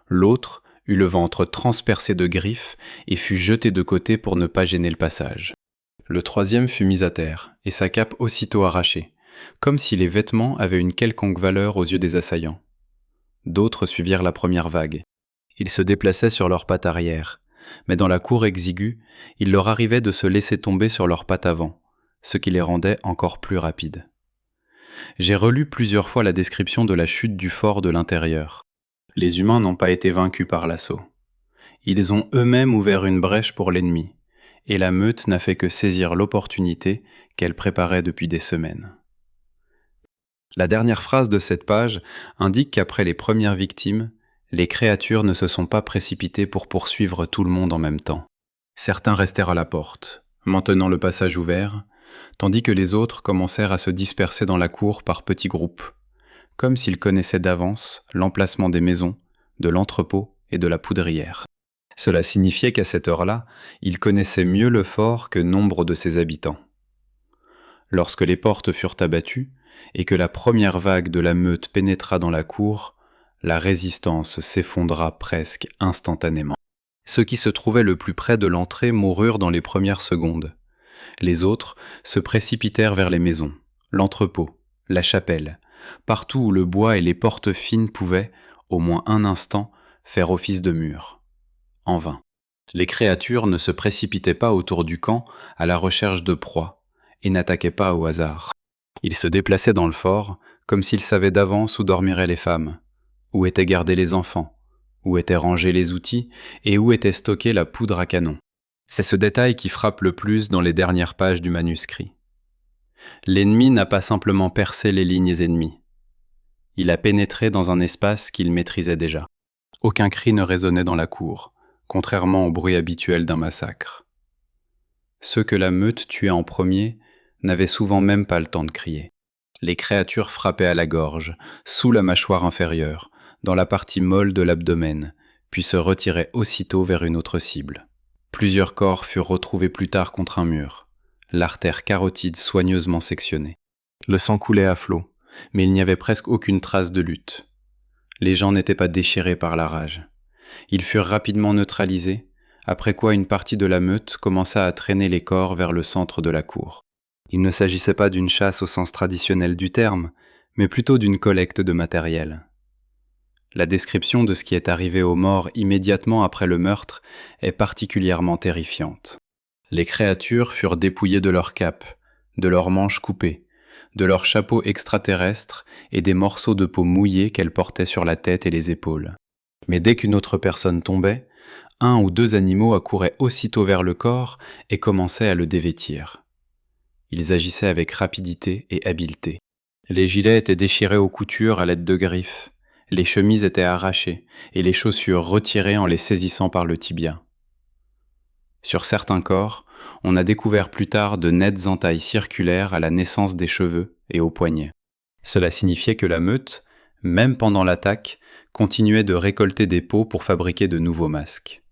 L'autre eut le ventre transpercé de griffes et fut jeté de côté pour ne pas gêner le passage. Le troisième fut mis à terre, et sa cape aussitôt arrachée, comme si les vêtements avaient une quelconque valeur aux yeux des assaillants. D'autres suivirent la première vague. Ils se déplaçaient sur leurs pattes arrière, mais dans la cour exiguë, il leur arrivait de se laisser tomber sur leurs pattes avant, ce qui les rendait encore plus rapides. J'ai relu plusieurs fois la description de la chute du fort de l'intérieur. Les humains n'ont pas été vaincus par l'assaut. Ils ont eux-mêmes ouvert une brèche pour l'ennemi, et la meute n'a fait que saisir l'opportunité qu'elle préparait depuis des semaines. La dernière phrase de cette page indique qu'après les premières victimes, les créatures ne se sont pas précipitées pour poursuivre tout le monde en même temps. Certains restèrent à la porte, maintenant le passage ouvert, tandis que les autres commencèrent à se disperser dans la cour par petits groupes, comme s'ils connaissaient d'avance l'emplacement des maisons, de l'entrepôt et de la poudrière. Cela signifiait qu'à cette heure-là, ils connaissaient mieux le fort que nombre de ses habitants. Lorsque les portes furent abattues et que la première vague de la meute pénétra dans la cour, la résistance s'effondra presque instantanément. Ceux qui se trouvaient le plus près de l'entrée moururent dans les premières secondes. Les autres se précipitèrent vers les maisons, l'entrepôt, la chapelle, partout où le bois et les portes fines pouvaient, au moins un instant, faire office de mur. En vain. Les créatures ne se précipitaient pas autour du camp à la recherche de proies et n'attaquaient pas au hasard. Ils se déplaçaient dans le fort comme s'ils savaient d'avance où dormiraient les femmes, où étaient gardés les enfants, où étaient rangés les outils et où était stockée la poudre à canon. C'est ce détail qui frappe le plus dans les dernières pages du manuscrit. L'ennemi n'a pas simplement percé les lignes ennemies. Il a pénétré dans un espace qu'il maîtrisait déjà. Aucun cri ne résonnait dans la cour, contrairement au bruit habituel d'un massacre. Ceux que la meute tuait en premier n'avaient souvent même pas le temps de crier. Les créatures frappaient à la gorge, sous la mâchoire inférieure, dans la partie molle de l'abdomen, puis se retiraient aussitôt vers une autre cible. Plusieurs corps furent retrouvés plus tard contre un mur, l'artère carotide soigneusement sectionnée. Le sang coulait à flot, mais il n'y avait presque aucune trace de lutte. Les gens n'étaient pas déchirés par la rage. Ils furent rapidement neutralisés, après quoi une partie de la meute commença à traîner les corps vers le centre de la cour. Il ne s'agissait pas d'une chasse au sens traditionnel du terme, mais plutôt d'une collecte de matériel. La description de ce qui est arrivé aux morts immédiatement après le meurtre est particulièrement terrifiante. Les créatures furent dépouillées de leurs capes, de leurs manches coupées, de leurs chapeaux extraterrestres et des morceaux de peau mouillés qu'elles portaient sur la tête et les épaules. Mais dès qu'une autre personne tombait, un ou deux animaux accouraient aussitôt vers le corps et commençaient à le dévêtir. Ils agissaient avec rapidité et habileté. Les gilets étaient déchirés aux coutures à l'aide de griffes, les chemises étaient arrachées et les chaussures retirées en les saisissant par le tibia. Sur certains corps, on a découvert plus tard de nettes entailles circulaires à la naissance des cheveux et aux poignets. Cela signifiait que la meute, même pendant l'attaque, continuait de récolter des peaux pour fabriquer de nouveaux masques.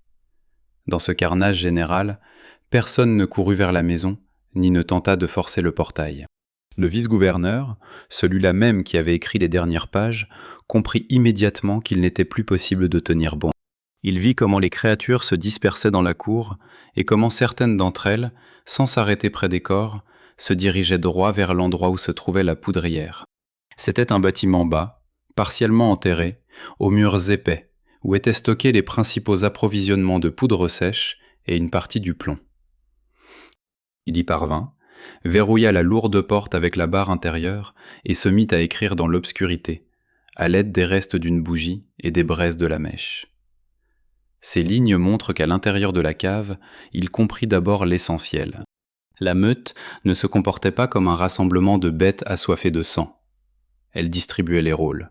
Dans ce carnage général, personne ne courut vers la maison, ni ne tenta de forcer le portail. Le vice-gouverneur, celui-là même qui avait écrit les dernières pages, comprit immédiatement qu'il n'était plus possible de tenir bon. Il vit comment les créatures se dispersaient dans la cour et comment certaines d'entre elles, sans s'arrêter près des corps, se dirigeaient droit vers l'endroit où se trouvait la poudrière. C'était un bâtiment bas, partiellement enterré, aux murs épais, où étaient stockés les principaux approvisionnements de poudre sèche et une partie du plomb. Il y parvint, verrouilla la lourde porte avec la barre intérieure et se mit à écrire dans l'obscurité, à l'aide des restes d'une bougie et des braises de la mèche. Ces lignes montrent qu'à l'intérieur de la cave, il comprit d'abord l'essentiel. La meute ne se comportait pas comme un rassemblement de bêtes assoiffées de sang. Elle distribuait les rôles.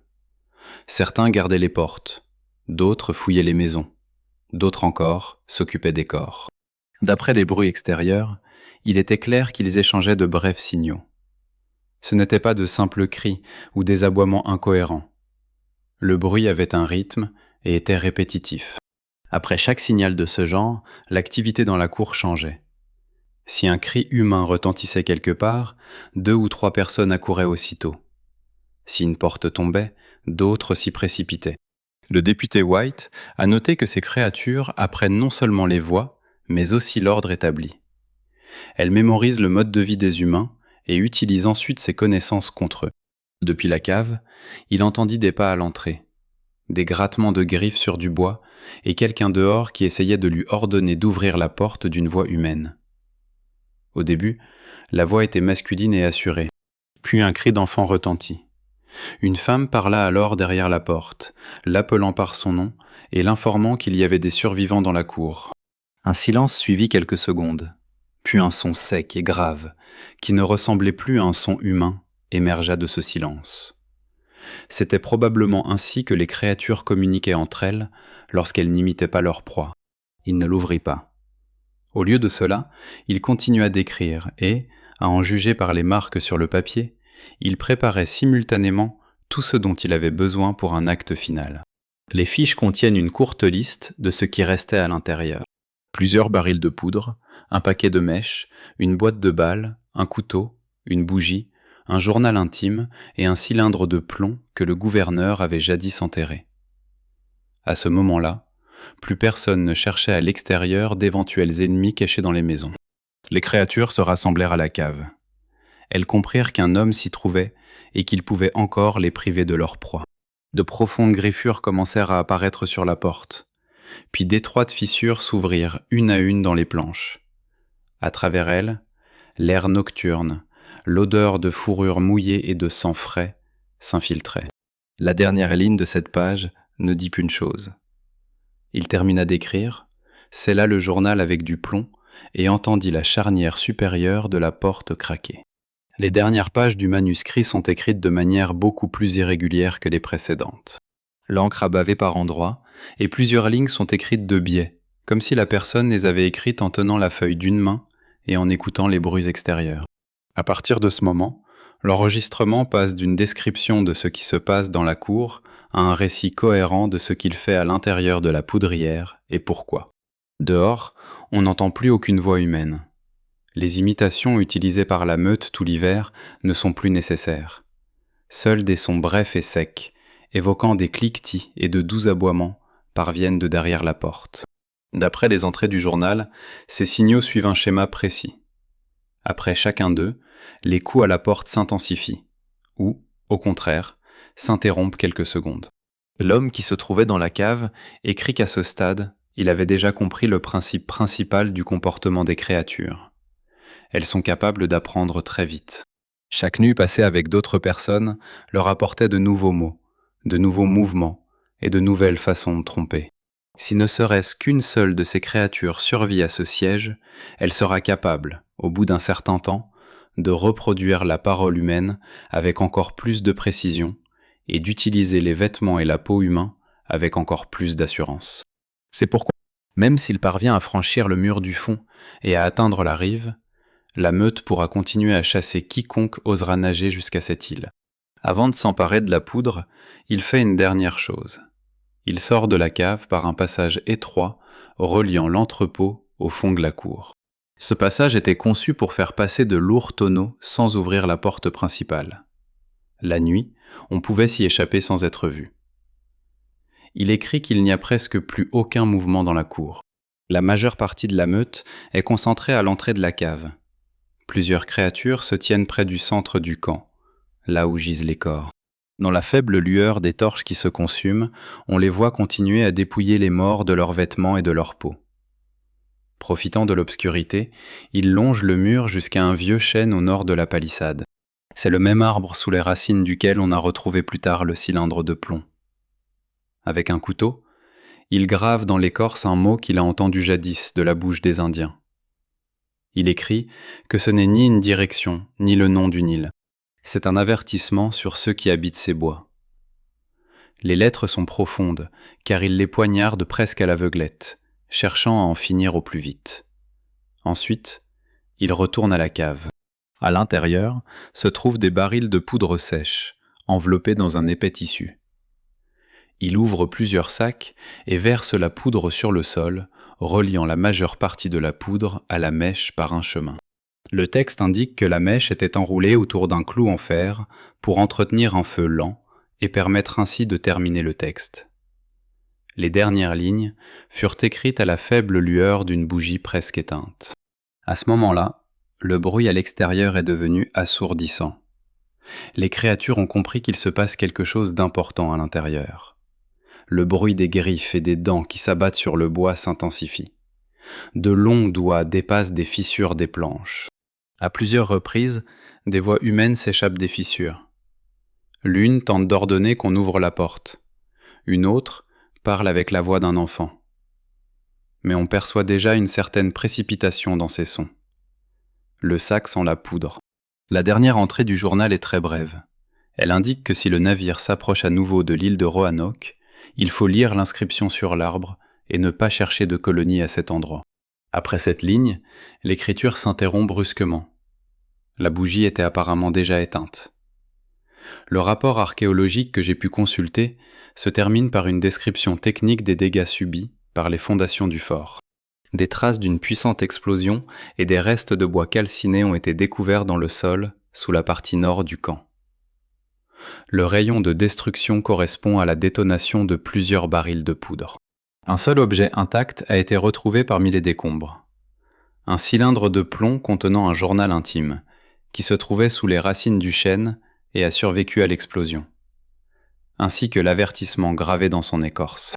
Certains gardaient les portes, d'autres fouillaient les maisons, d'autres encore s'occupaient des corps. D'après les bruits extérieurs, il était clair qu'ils échangeaient de brefs signaux. Ce n'étaient pas de simples cris ou des aboiements incohérents. Le bruit avait un rythme et était répétitif. Après chaque signal de ce genre, l'activité dans la cour changeait. Si un cri humain retentissait quelque part, 2 ou 3 personnes accouraient aussitôt. Si une porte tombait, d'autres s'y précipitaient. Le député White a noté que ces créatures apprennent non seulement les voix, mais aussi l'ordre établi. Elles mémorisent le mode de vie des humains et utilisent ensuite ces connaissances contre eux. Depuis la cave, il entendit des pas à l'entrée, des grattements de griffes sur du bois et quelqu'un dehors qui essayait de lui ordonner d'ouvrir la porte d'une voix humaine. Au début, la voix était masculine et assurée. Puis un cri d'enfant retentit. Une femme parla alors derrière la porte, l'appelant par son nom et l'informant qu'il y avait des survivants dans la cour. Un silence suivit quelques secondes, puis un son sec et grave, qui ne ressemblait plus à un son humain, émergea de ce silence. C'était probablement ainsi que les créatures communiquaient entre elles lorsqu'elles n'imitaient pas leur proie. Il ne l'ouvrit pas. Au lieu de cela, il continua d'écrire et, à en juger par les marques sur le papier, il préparait simultanément tout ce dont il avait besoin pour un acte final. Les fiches contiennent une courte liste de ce qui restait à l'intérieur. Plusieurs barils de poudre, un paquet de mèches, une boîte de balles, un couteau, une bougie, un journal intime et un cylindre de plomb que le gouverneur avait jadis enterré. À ce moment-là, plus personne ne cherchait à l'extérieur d'éventuels ennemis cachés dans les maisons. Les créatures se rassemblèrent à la cave. Elles comprirent qu'un homme s'y trouvait et qu'il pouvait encore les priver de leur proie. De profondes griffures commencèrent à apparaître sur la porte, puis d'étroites fissures s'ouvrirent une à une dans les planches. À travers elles, l'air nocturne, l'odeur de fourrure mouillée et de sang frais s'infiltrait. La dernière ligne de cette page ne dit qu'une chose. Il termina d'écrire, scella le journal avec du plomb et entendit la charnière supérieure de la porte craquer. Les dernières pages du manuscrit sont écrites de manière beaucoup plus irrégulière que les précédentes. L'encre a bavé par endroits, et plusieurs lignes sont écrites de biais, comme si la personne les avait écrites en tenant la feuille d'une main et en écoutant les bruits extérieurs. À partir de ce moment, l'enregistrement passe d'une description de ce qui se passe dans la cour à un récit cohérent de ce qu'il fait à l'intérieur de la poudrière et pourquoi. Dehors, on n'entend plus aucune voix humaine. Les imitations utilisées par la meute tout l'hiver ne sont plus nécessaires. Seuls des sons brefs et secs, évoquant des cliquetis et de doux aboiements, parviennent de derrière la porte. D'après les entrées du journal, ces signaux suivent un schéma précis. Après chacun d'eux, les coups à la porte s'intensifient, ou, au contraire, s'interrompent quelques secondes. L'homme qui se trouvait dans la cave écrit qu'à ce stade, il avait déjà compris le principe principal du comportement des créatures. Elles sont capables d'apprendre très vite. Chaque nuit passée avec d'autres personnes leur apportait de nouveaux mots, de nouveaux mouvements et de nouvelles façons de tromper. Si ne serait-ce qu'une seule de ces créatures survit à ce siège, elle sera capable, au bout d'un certain temps, de reproduire la parole humaine avec encore plus de précision et d'utiliser les vêtements et la peau humains avec encore plus d'assurance. C'est pourquoi, même s'il parvient à franchir le mur du fond et à atteindre la rive, la meute pourra continuer à chasser quiconque osera nager jusqu'à cette île. Avant de s'emparer de la poudre, il fait une dernière chose. Il sort de la cave par un passage étroit reliant l'entrepôt au fond de la cour. Ce passage était conçu pour faire passer de lourds tonneaux sans ouvrir la porte principale. La nuit, on pouvait s'y échapper sans être vu. Il écrit qu'il n'y a presque plus aucun mouvement dans la cour. La majeure partie de la meute est concentrée à l'entrée de la cave. Plusieurs créatures se tiennent près du centre du camp, là où gisent les corps. Dans la faible lueur des torches qui se consument, on les voit continuer à dépouiller les morts de leurs vêtements et de leur peau. Profitant de l'obscurité, ils longent le mur jusqu'à un vieux chêne au nord de la palissade. C'est le même arbre sous les racines duquel on a retrouvé plus tard le cylindre de plomb. Avec un couteau, il grave dans l'écorce un mot qu'il a entendu jadis de la bouche des Indiens. Il écrit que ce n'est ni une direction, ni le nom d'une île. C'est un avertissement sur ceux qui habitent ces bois. Les lettres sont profondes, car il les poignarde presque à l'aveuglette, cherchant à en finir au plus vite. Ensuite, il retourne à la cave. À l'intérieur se trouvent des barils de poudre sèche, enveloppés dans un épais tissu. Il ouvre plusieurs sacs et verse la poudre sur le sol, reliant la majeure partie de la poudre à la mèche par un chemin. Le texte indique que la mèche était enroulée autour d'un clou en fer pour entretenir un feu lent et permettre ainsi de terminer le texte. Les dernières lignes furent écrites à la faible lueur d'une bougie presque éteinte. À ce moment-là, le bruit à l'extérieur est devenu assourdissant. Les créatures ont compris qu'il se passe quelque chose d'important à l'intérieur. Le bruit des griffes et des dents qui s'abattent sur le bois s'intensifie. De longs doigts dépassent des fissures des planches. À plusieurs reprises, des voix humaines s'échappent des fissures. L'une tente d'ordonner qu'on ouvre la porte. Une autre parle avec la voix d'un enfant. mais on perçoit déjà une certaine précipitation dans ces sons. Le sac sent la poudre. La dernière entrée du journal est très brève. Elle indique que si le navire s'approche à nouveau de l'île de Roanoke, il faut lire l'inscription sur l'arbre et ne pas chercher de colonie à cet endroit. Après cette ligne, l'écriture s'interrompt brusquement. La bougie était apparemment déjà éteinte. Le rapport archéologique que j'ai pu consulter se termine par une description technique des dégâts subis par les fondations du fort. Des traces d'une puissante explosion et des restes de bois calcinés ont été découverts dans le sol sous la partie nord du camp. Le rayon de destruction correspond à la détonation de plusieurs barils de poudre. Un seul objet intact a été retrouvé parmi les décombres. Un cylindre de plomb contenant un journal intime, qui se trouvait sous les racines du chêne et a survécu à l'explosion, ainsi que l'avertissement gravé dans son écorce.